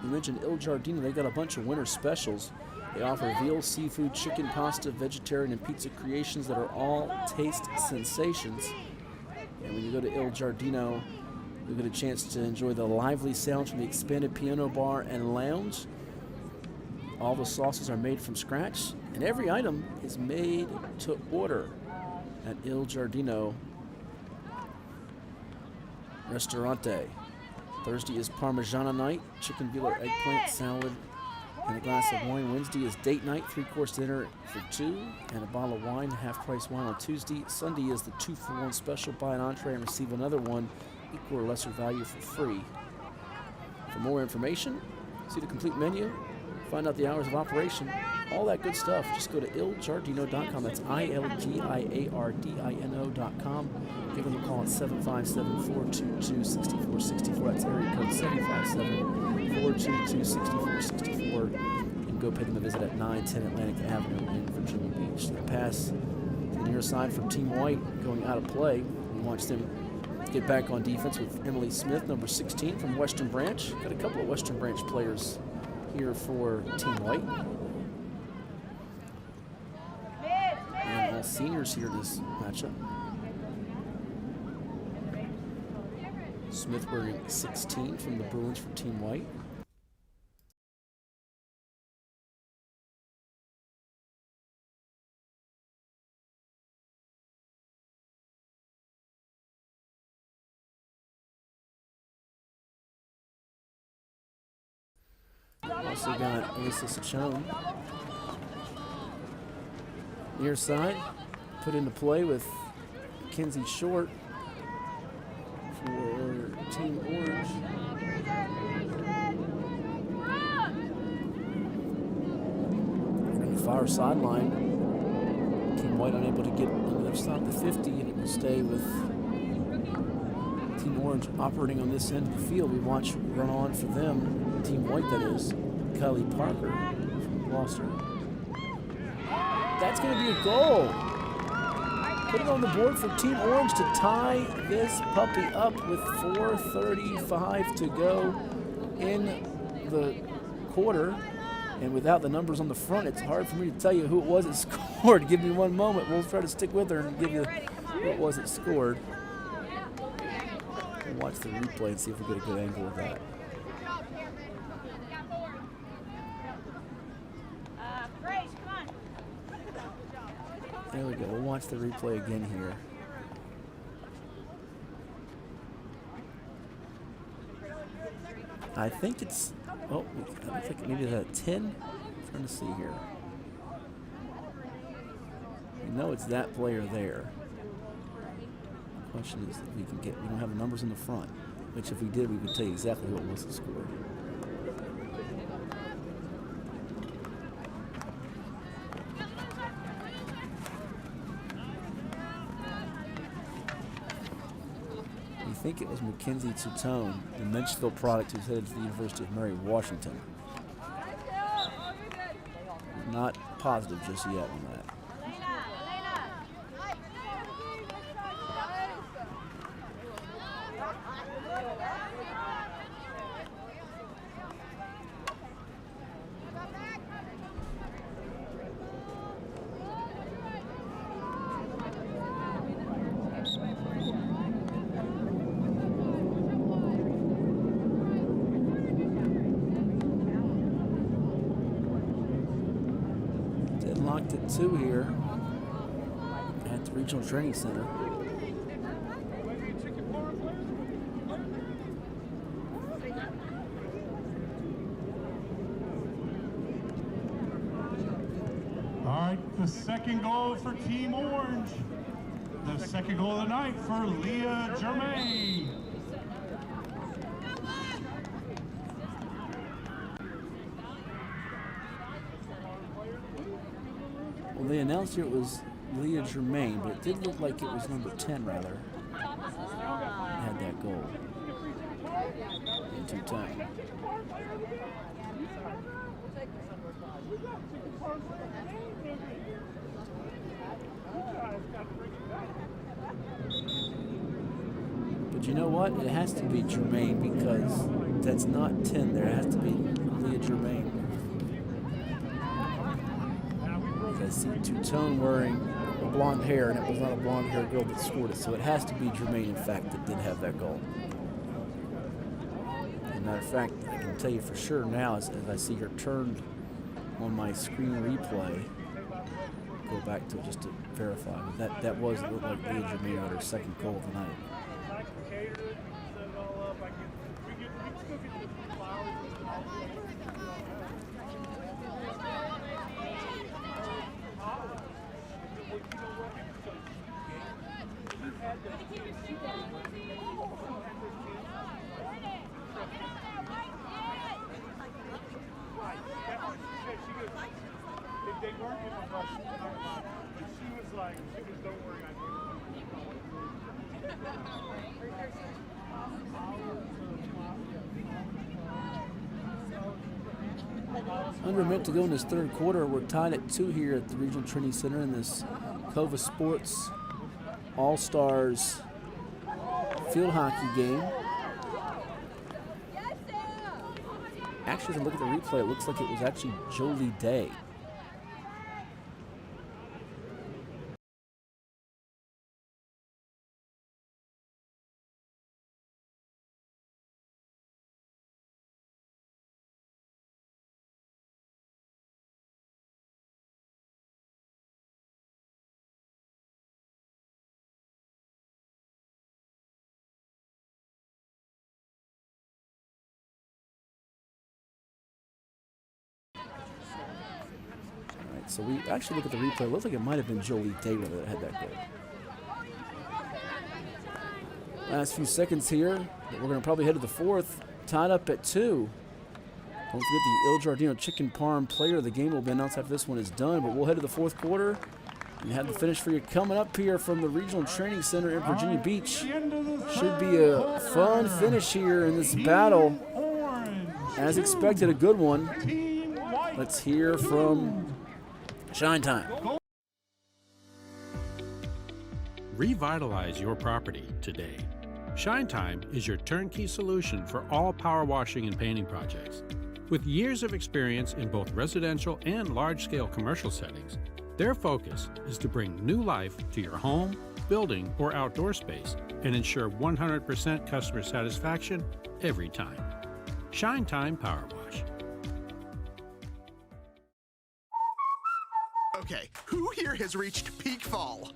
You mentioned Il Giardino. They got a bunch of winter specials. They offer veal, seafood, chicken, pasta, vegetarian, and pizza creations that are all taste sensations. And when you go to Il Giardino, you'll get a chance to enjoy the lively sounds from the expanded piano bar and lounge. All the sauces are made from scratch, and every item is made to order at Il Giardino Ristorante. Thursday is Parmigiana night, chicken, veal, or eggplant salad, and a glass of wine. Wednesday is date night, 3-course dinner for 2, and a bottle of wine, half-price wine on Tuesday. Sunday is the 2-for-1 special. Buy an entree and receive another one, equal or lesser value for free. For more information, see the complete menu, find out the hours of operation, all that good stuff. Just go to ilgiardino.com. That's ILGIARDINO.com. Give them a call at 757-422-6464. That's area code 757-422-6464. And go pay them a visit at 910 Atlantic Avenue in Virginia Beach. The pass to the near side from Team White going out of play. We watch them get back on defense with Emily Smith, number 16 from Western Branch. Got a couple of Western Branch players here for Team White. And all seniors here in this matchup. Smith wearing 16 from the Bruins for Team White. Also got Alyssa Sachone. Near side, put into play with Mackenzie Short for Team Orange. And on the far sideline, Team White unable to get on the other side of the 50, and it will stay with Team Orange operating on this end of the field. We watch run on for them, Team White that is, Kylie Parker from Gloucester. That's going to be a goal. Put it on the board for Team Orange to tie this puppy up with 4:35 to go in the quarter. And without the numbers on the front, it's hard for me to tell you who it was that scored. Give me one moment. We'll try to stick with her and give you who it was that scored. We'll watch the replay and see if we get a good angle of that. There we go. We'll watch the replay again here. I think it's, oh, I think maybe it's a 10. I'm trying to see here. We know it's that player there. The question is if we don't have the numbers in the front, which if we did, we would tell you exactly who it was that scored. We think it was Mackenzie Tutone, the Menchville product who's headed to the University of Mary Washington. Not positive just yet on that. Deadlocked at 2 here at the Regional Training Center. All right, the second goal for Team Orange. The second goal of the night for Leah Germain. Well, they announced here it was Leah Germain, but it did look like it was number 10, rather. Had that goal. In 2-time. But you know what? It has to be Germain because that's not 10 there. It has to be Leah Germain. I see Tutone wearing blonde hair, and it was not a blonde hair girl that scored it, so it has to be Germain, in fact, that did have that goal. As a matter of fact, I can tell you for sure now, as I see her turned on my screen replay, go back to it just to verify, but that was, it looked like Leah Germain had her second goal of the night. Under a minute to go in this third quarter. We're tied at 2 here at the Regional Training Center in this COVA Sports All Stars field hockey game. Actually, if you look at the replay, it looks like it was actually Jolie Day. So we actually look at the replay. It looks like it might have been Jolie Day that had that goal. Last few seconds here. We're going to probably head to the fourth. Tied up at 2. Don't forget the Il Giardino Chicken Parm player of the game will be announced after this one is done. But we'll head to the fourth quarter and have the finish for you coming up here from the Regional Training Center in Virginia Beach. Should be a fun finish here in this battle. As expected, a good one. Let's hear from Shine Time. Revitalize your property today. Shine Time is your turnkey solution for all power washing and painting projects. With years of experience in both residential and large-scale commercial settings, their focus is to bring new life to your home, building, or outdoor space and ensure 100% customer satisfaction every time. Shine Time Power Wash. Okay, who here has reached peak fall?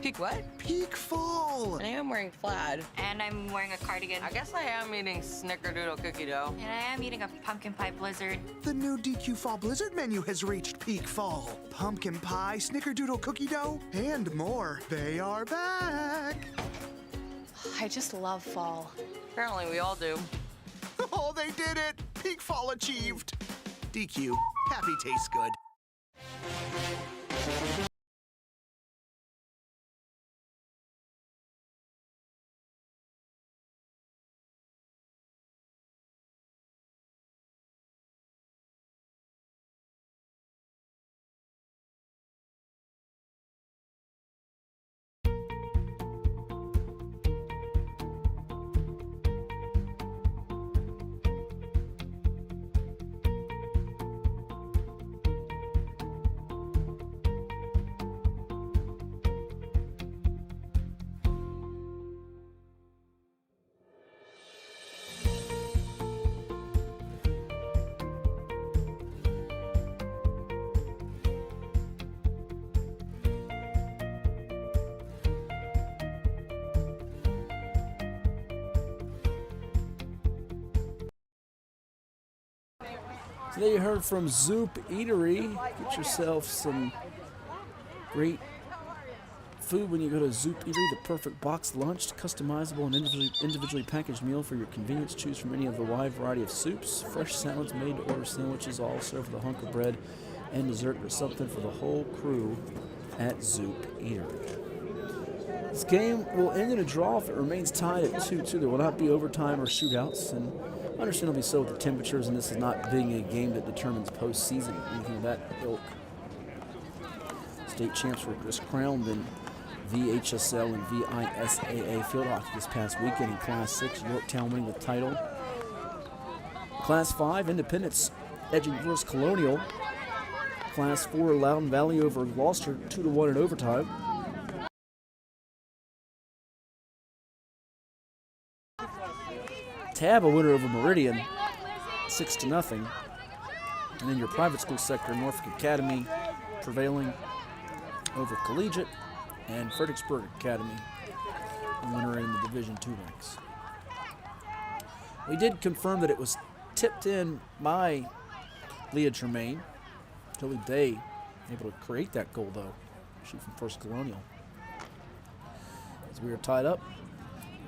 Peak what? Peak fall. I am wearing plaid. And I'm wearing a cardigan. I guess I am eating snickerdoodle cookie dough. And I am eating a pumpkin pie blizzard. The new DQ Fall Blizzard menu has reached peak fall. Pumpkin pie, snickerdoodle cookie dough, and more. They are back. I just love fall. Apparently we all do. Oh, they did it. Peak fall achieved. DQ, happy tastes good. Today you heard from Zoop Eatery. Get yourself some great food when you go to Zoop Eatery. The perfect boxed lunch, customizable and individually packaged meal for your convenience. Choose from any of the wide variety of soups, fresh salads, made-to-order sandwiches, all served with a hunk of bread and dessert. There's something for the whole crew at Zoop Eatery. This game will end in a draw if it remains tied at 2-2. There will not be overtime or shootouts, and understandably so with the temperatures, and this is not being a game that determines postseason, anything of that ilk. State champs were just crowned in VHSL and VISAA field hockey this past weekend in Class 6, Yorktown winning the title. Class 5, Independence edging versus Colonial. Class 4, Loudoun Valley over Gloucester 2-1 in overtime. Tab a winner over Meridian, 6-0. And then your private school sector, Norfolk Academy prevailing over Collegiate, and Fredericksburg Academy, a winner in the Division II ranks. We did confirm that it was tipped in by Leah Tremaine. Tilly Day able to create that goal, though. Shoot from First Colonial. As we were tied up,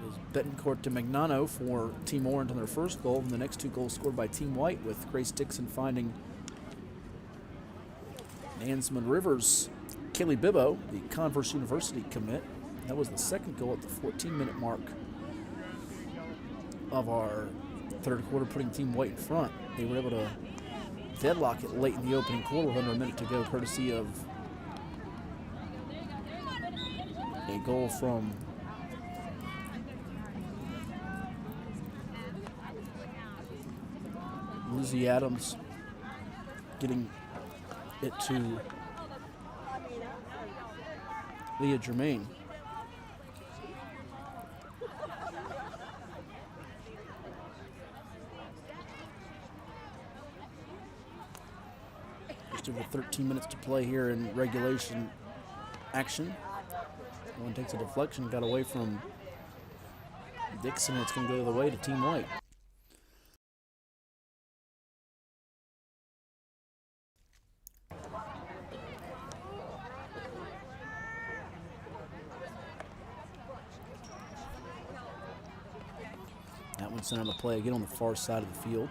it was Betancourt to Magnano for Team Orange on their first goal, and the next two goals scored by Team White, with Grace Dixon finding Mansman Rivers. Kaylee Bibbo, the Converse University commit. That was the second goal at the 14-minute mark of our third quarter, putting Team White in front. They were able to deadlock it late in the opening quarter with under a minute to go, courtesy of a goal from Lizzie Adams, getting it to Leah Germain. Just over 13 minutes to play here in regulation action. One takes a deflection, got away from Dixon. It's going to go the way to Team White. That one's sent out to play again on the far side of the field.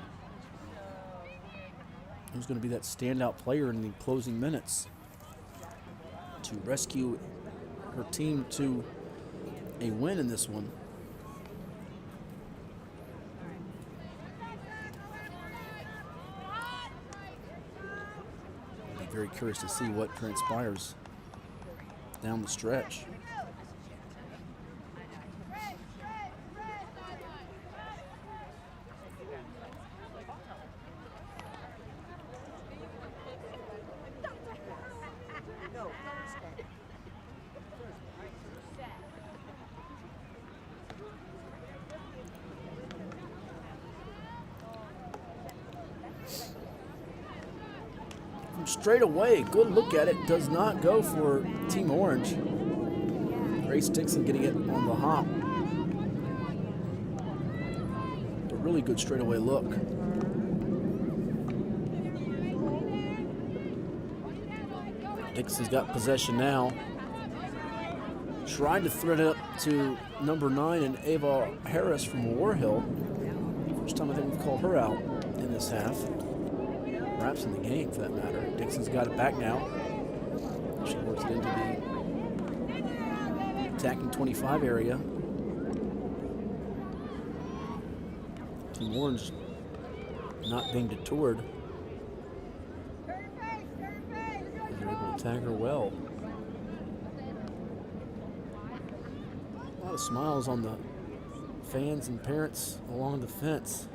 Who's going to be that standout player in the closing minutes to rescue her team to a win in this one? I'll be very curious to see what transpires down the stretch. Straight away, good look at it, does not go for Team Orange. Grace Dixon getting it on the hop. A really good straightaway look. Dixon's got possession now. Trying to thread it up to number 9 and Ava Harris from War Hill. First time I think we've called her out in this half. Perhaps in the game, for that matter. Dixon's got it back now. She works it into the attacking 25 area. Team Orange not being detoured. They're able to attack her well. A lot of smiles on the fans and parents along the fence,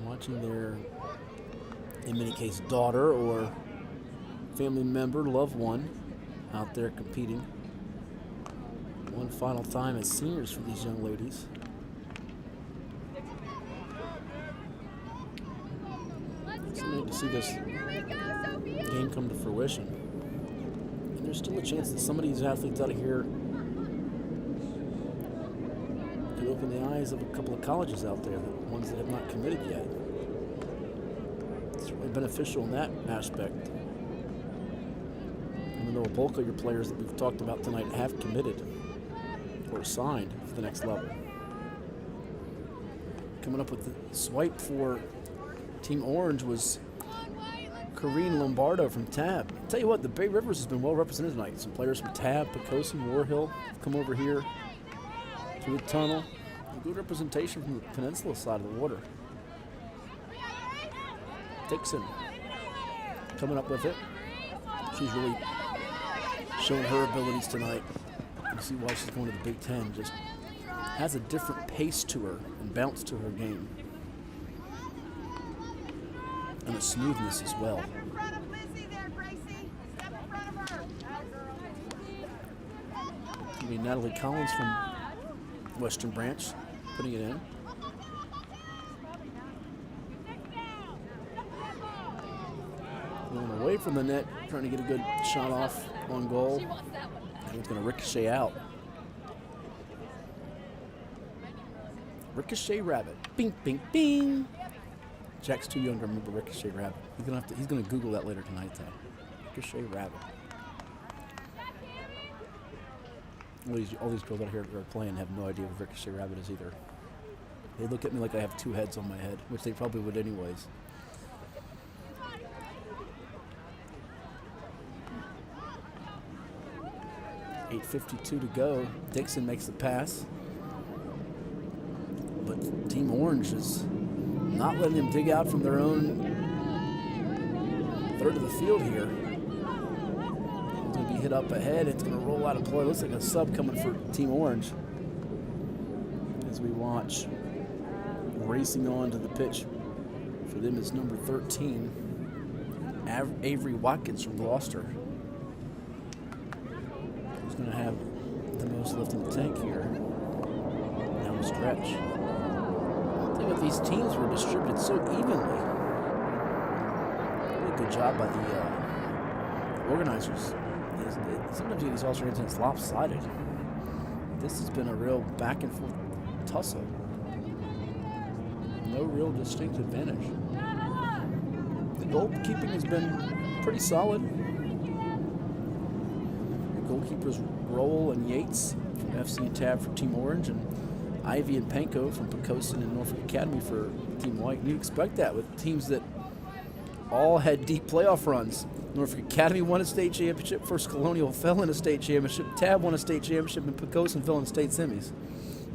watching their, in many cases, daughter or family member, loved one, out there competing. One final time as seniors for these young ladies. It's neat to see this game come to fruition. And there's still a chance that some of these athletes out of here could open the eyes of a couple of colleges out there, the ones that have not committed yet. It's really beneficial in that aspect. Even though a bulk of your players that we've talked about tonight have committed or signed for the next level. Coming up with the swipe for Team Orange was Corrine Lombardo from TAB. I'll tell you what, the Bay Rivers has been well represented tonight. Some players from TAB, Pocosin, War Hill have come over here through the tunnel. A good representation from the peninsula side of the water. Dixon coming up with it. She's really showing her abilities tonight. You see why she's going to the Big Ten. Just has a different pace to her and bounce to her game. And a smoothness as well. It'll be Natalie Collins from Western Branch putting it in. Going away from the net, trying to get a good shot off on goal. And it's going to ricochet out. Ricochet Rabbit. Bing, bing, bing. Jack's too young to remember Ricochet Rabbit. He's gonna Google that later tonight, though. Ricochet Rabbit. All these girls out here that are playing have no idea what Ricochet Rabbit is either. They look at me like I have two heads on my head, which they probably would anyways. .8:52 to go. Dixon makes the pass. But Team Orange is not letting them dig out from their own third of the field here. It's going to be hit up ahead. It's going to roll out of play. Looks like a sub coming for Team Orange. As we watch, racing on to the pitch for them is number 13, Avery Watkins from Gloucester. Who's going to have the most lift in the tank here down the stretch. But these teams were distributed so evenly. Really good job by the organizers. Sometimes these All-Star games it's lopsided. This has been a real back and forth tussle. No real distinct advantage. The goalkeeping has been pretty solid. The goalkeepers Roll and Yates from FC Tab for Team Orange, and Ivy and Panko from Pocosin and Norfolk Academy for Team White. And you'd expect that with teams that all had deep playoff runs. Norfolk Academy won a state championship. First Colonial fell in a state championship. Tab won a state championship, and Pocosin fell in state semis.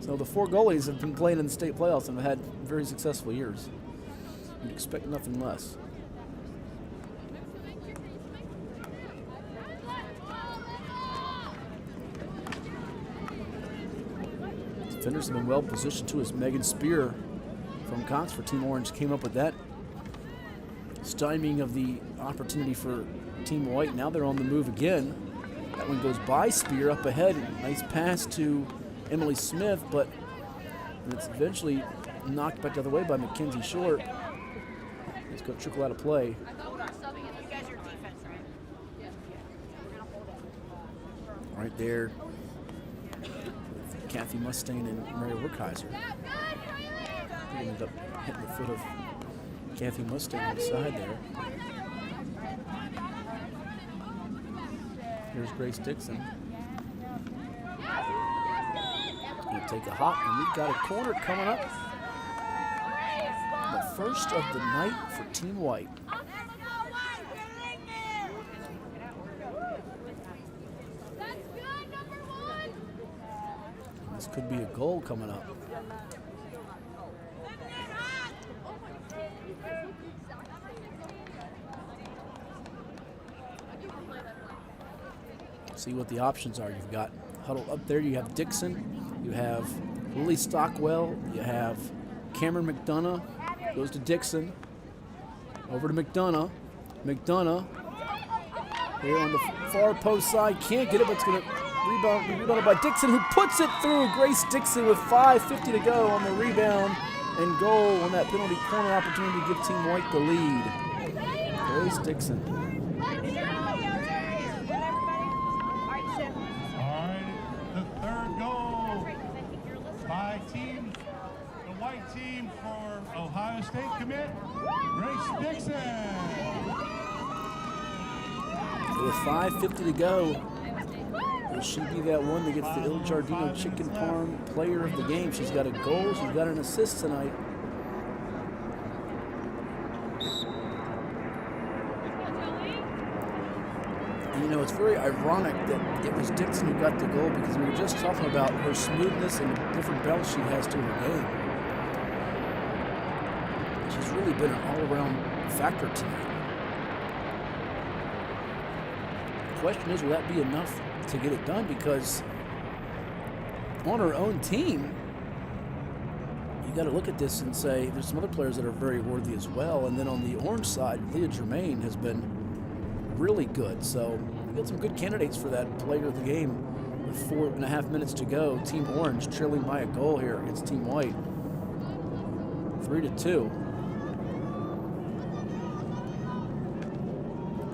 So the four goalies have been playing in the state playoffs and have had very successful years. You'd expect nothing less. Defenders have been well positioned too, as Megan Spear from Cox for Team Orange came up with that stymieing of the opportunity for Team White. Now they're on the move again. That one goes by Spear up ahead. Nice pass to Emily Smith, but it's eventually knocked back the other way by Mackenzie Short. It's going to trickle out of play. right there. Kathy Mustaine and Mary Werkheiser. He ended up hitting the foot of Kathy Mustaine on the side there. Here's Grace Dixon. Gonna take a hop, and we've got a corner coming up. The first of the night for Team White. This could be a goal coming up. See what the options are. You've got huddle up there. You have Dixon. You have Lily Stockwell. You have Cameron McDonough. Goes to Dixon. Over to McDonough. McDonough here on the far post side. Can't get it, but it's going to rebounded by Dixon, who puts it through. Grace Dixon with 5:50 to go on the rebound and goal on that penalty corner opportunity to give Team White the lead. Grace Dixon. The third goal by the white team for Ohio State commit, Grace Dixon. With 5:50 to go, will she be that one that gets the Il Giardino Chicken Parm Player of the Game? She's got a goal, she's got an assist tonight. And, you know, it's very ironic that it was Dixon who got the goal, because we were just talking about her smoothness and the different belts she has to her game. She's really been an all-around factor tonight. The question is, will that be enough to get it done? Because on her own team, you got to look at this and say there's some other players that are very worthy as well. And then on the orange side, Leah Germain has been really good. So we got some good candidates for that player of the game with 4.5 minutes to go. Team Orange trailing by a goal here against Team White. 3-2.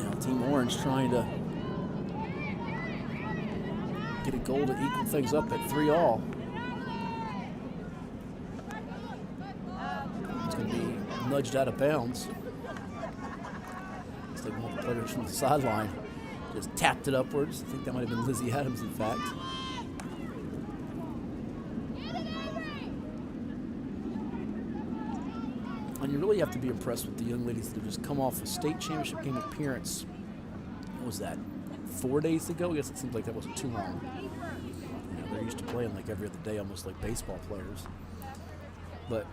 Now Team Orange trying to get a goal to equal things up at 3-all. It's going to be nudged out of bounds. Looks like one of the players from the sideline just tapped it upwards. I think that might have been Lizzie Adams, in fact. And you really have to be impressed with the young ladies that have just come off a state championship game appearance. What was that? 4 days ago? I guess it seems like that wasn't too long. You know, they're used to playing like every other day, almost like baseball players. But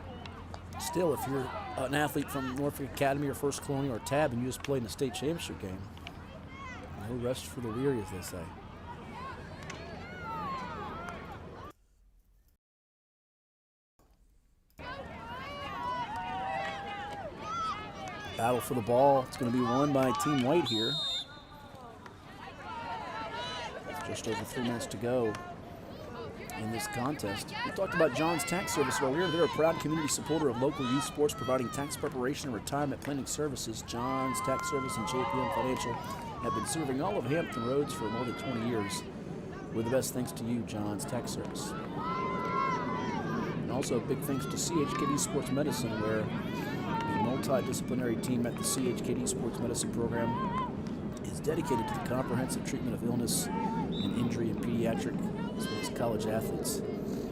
still, if you're an athlete from Norfolk Academy or First Colonial or TAB and you just play in a state championship game, no rest for the weary, as they say. Battle for the ball. It's going to be won by Team White here. Just over 3 minutes to go in this contest. We talked about John's Tax Service earlier. They're a proud community supporter of local youth sports, providing tax preparation and retirement planning services. John's Tax Service and JPM Financial have been serving all of Hampton Roads for more than 20 years. We're the best thanks to you, John's Tax Service. And also big thanks to CHKD Sports Medicine, where the multidisciplinary team at the CHKD Sports Medicine program is dedicated to the comprehensive treatment of illness and injury in pediatric as well as college athletes.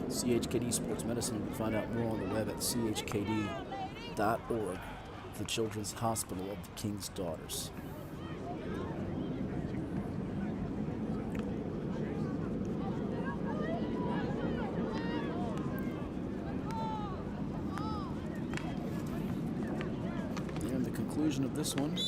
CHKD Sports Medicine, you can find out more on the web at chkd.org, the Children's Hospital of the King's Daughters. And the conclusion of this one.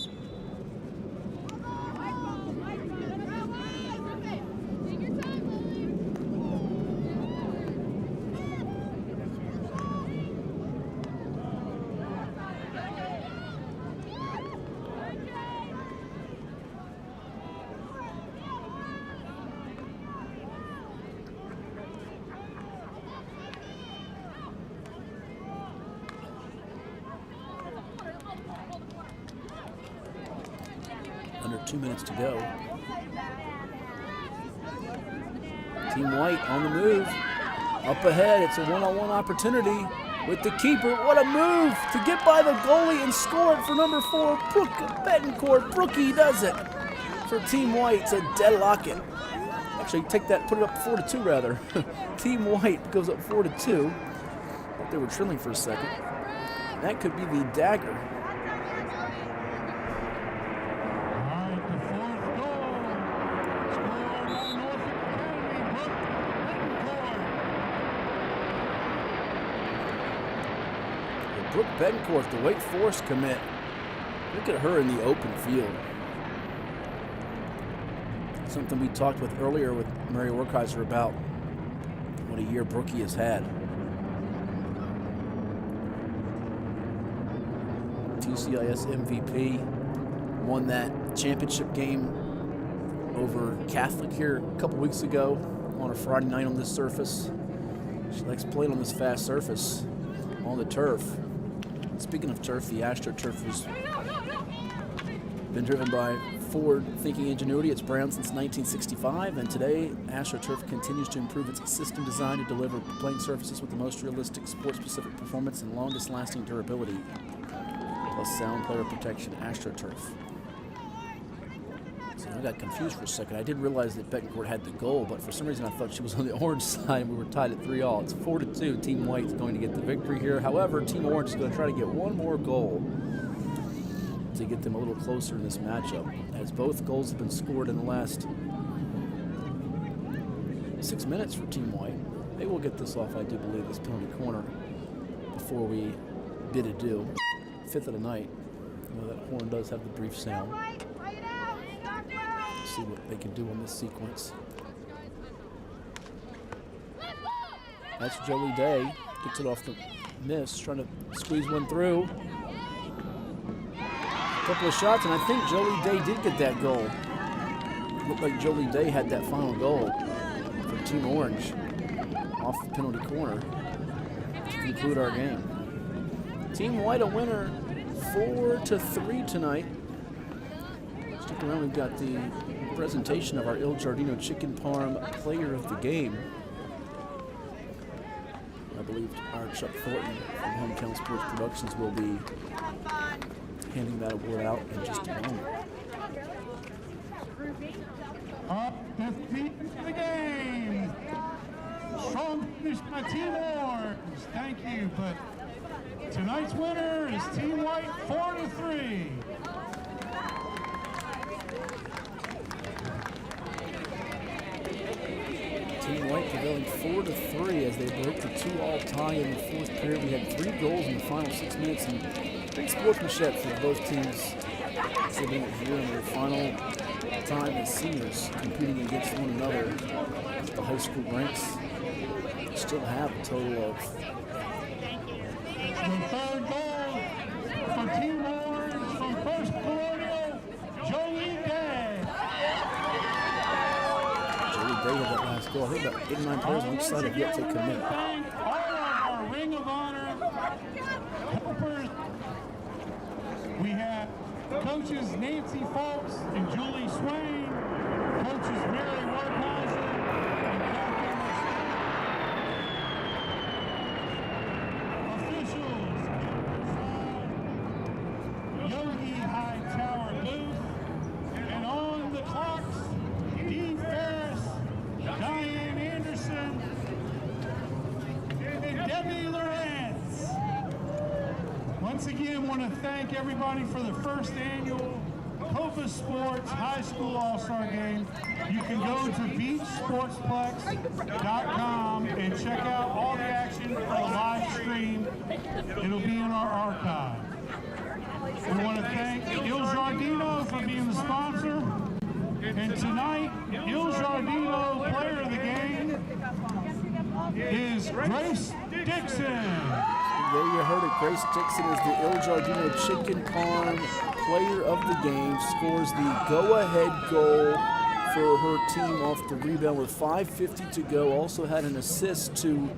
Under 2 minutes to go. Team White on the move. Up ahead, it's a one-on-one opportunity with the keeper. What a move to get by the goalie and score it for number 4, Brooke Betancourt. Brookie does it for Team White to deadlock it. Actually, take that, put it up 4-2 rather. Team White goes up 4-2. Thought they were trailing for a second. That could be the dagger. Brooke Betancourt, the Wake Forest commit. Look at her in the open field. Something we talked with earlier with Mary Werkheiser about what a year Brookie has had. TCIS MVP, won that championship game over Catholic here a couple weeks ago on a Friday night on this surface. She likes playing on this fast surface on the turf. Speaking of turf, the AstroTurf has been driven by forward-thinking ingenuity. It's Brown since 1965, and today AstroTurf continues to improve its system designed to deliver playing surfaces with the most realistic sport-specific performance and longest-lasting durability, plus sound player protection. AstroTurf. So I got confused for a second. I didn't realize that Betancourt had the goal, but for some reason I thought she was on the orange side and we were tied at 3-all. It's 4-2. Team White's going to get the victory here. However, Team Orange is going to try to get one more goal to get them a little closer in this matchup, as both goals have been scored in the last 6 minutes for Team White. They will get this off, I do believe, this penalty corner before we bid adieu. 5th of the night. You know, that horn does have the brief sound. See what they can do on this sequence. That's Jolie Day. Gets it off the miss, trying to squeeze one through. A couple of shots, and I think Jolie Day did get that goal. It looked like Jolie Day had that final goal for Team Orange off the penalty corner to conclude our game. Team White a winner 4-3 tonight. Stick around, we've got the presentation of our Il Giardino Chicken Parm Player of the Game. I believe our Chuck Thornton from Hometown Sports Productions will be handing that award out in just a moment. Up the feet of the game. Strong finish by Team Orange. Thank you, but tonight's winner is Team White 4-3. Team White prevailing 4-3 as they broke the 2-all tie in the 4th period. We had 3 goals in the final 6 minutes, and great sportsmanship for both teams sitting here in their final time as seniors competing against one another as the high school ranks still have a total of. The 3rd goal for Team Orange from First Colonial, Jolie Day. Jolie Day with that last goal. I think about 8 or 9 players on each side have yet to commit. All of our Ring of Honor helpers. We have coaches Nancy Folks and Julie Swain, coaches Mary Werkheiser and Catherine Mercier. Officials, Yogi Hightower Booth, and on the clocks, Dean Ferris, Diane Anderson, and Debbie Lawrence. Once again, want to thank everybody for the first annual COVA Sports High School All Star Game. You can go to beachsportsplex.com and check out all the action for the live stream. It'll be in our archive. We want to thank Il Giardino for being the sponsor. And tonight, Il Giardino Player of the Game is Grace Dixon. There you heard it. Grace Dixon is the Il Giardino Chicken Parm Player of the Game. Scores the go-ahead goal for her team off the rebound with 5:50 to go. Also had an assist to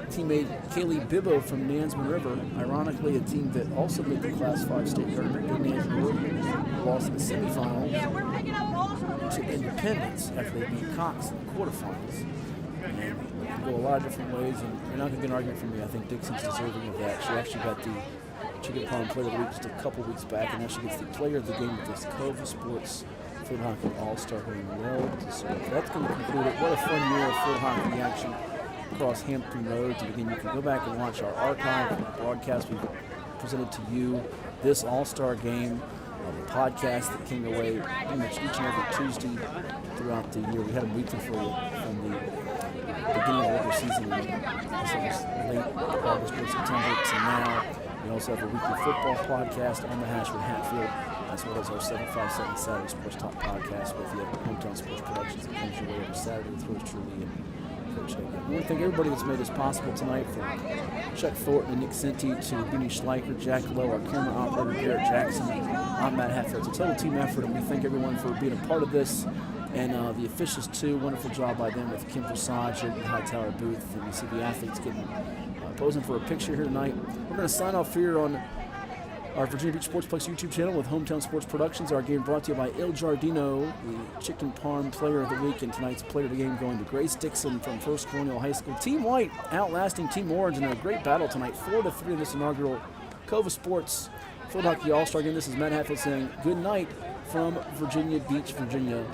teammate Kaylee Bibbo from Nansemond River. Ironically, a team that also made the Class 5 state tournament. Nansemond River lost in the semifinals to Independence after they beat Cox in the quarterfinals. And it can go a lot of different ways, and you're not going to get an argument from me. I think Dixon's deserving of that. She actually got the Chicken Pond Player of the Week just a couple weeks back, and now she gets the Player of the Game with this COVA Sports Field Hockey All Star Game. Well deserved. That's going to conclude it. What a fun year of field hockey action across Hampton Roads. And again, you can go back and watch our archive broadcast we've presented to you this All-Star Game, the podcast that came away pretty much each and every Tuesday throughout the year. We had them weekly for you from the beginning of the regular season, so it was late August, September to now. We also have a weekly football podcast on the Hash with Hatfield, as well as our 757 Saturday Sports Talk podcast with the Hometown Sports Productions that comes your way every Saturday with yours truly and Coach Hagan. I want to thank everybody that's made this possible tonight, from Chuck Thornton and Nick Sinti to Beanie Schleicher, Jack Lowe, our camera operator Garrett Jackson. I'm Matt Hatfield. It's a total team effort, and we thank everyone for being a part of this. And the officials, too. Wonderful job by them with Kim Prasad, Jordan Hightower booth. And you see the athletes getting posing for a picture here tonight. We're going to sign off here on our Virginia Beach Sportsplex YouTube channel with Hometown Sports Productions. Our game brought to you by Il Giardino, the Chicken Pond Player of the Week. And tonight's player of the game going to Grace Dixon from First Colonial High School. Team White outlasting Team Orange in a great battle tonight, 4-3 in this inaugural COVA Sports Field Hockey All-Star Game. This is Matt Hatfield saying good night from Virginia Beach, Virginia.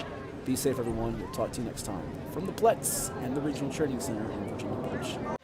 Be safe, everyone. We'll talk to you next time from the Plex and the Regional Training Center in Virginia Beach.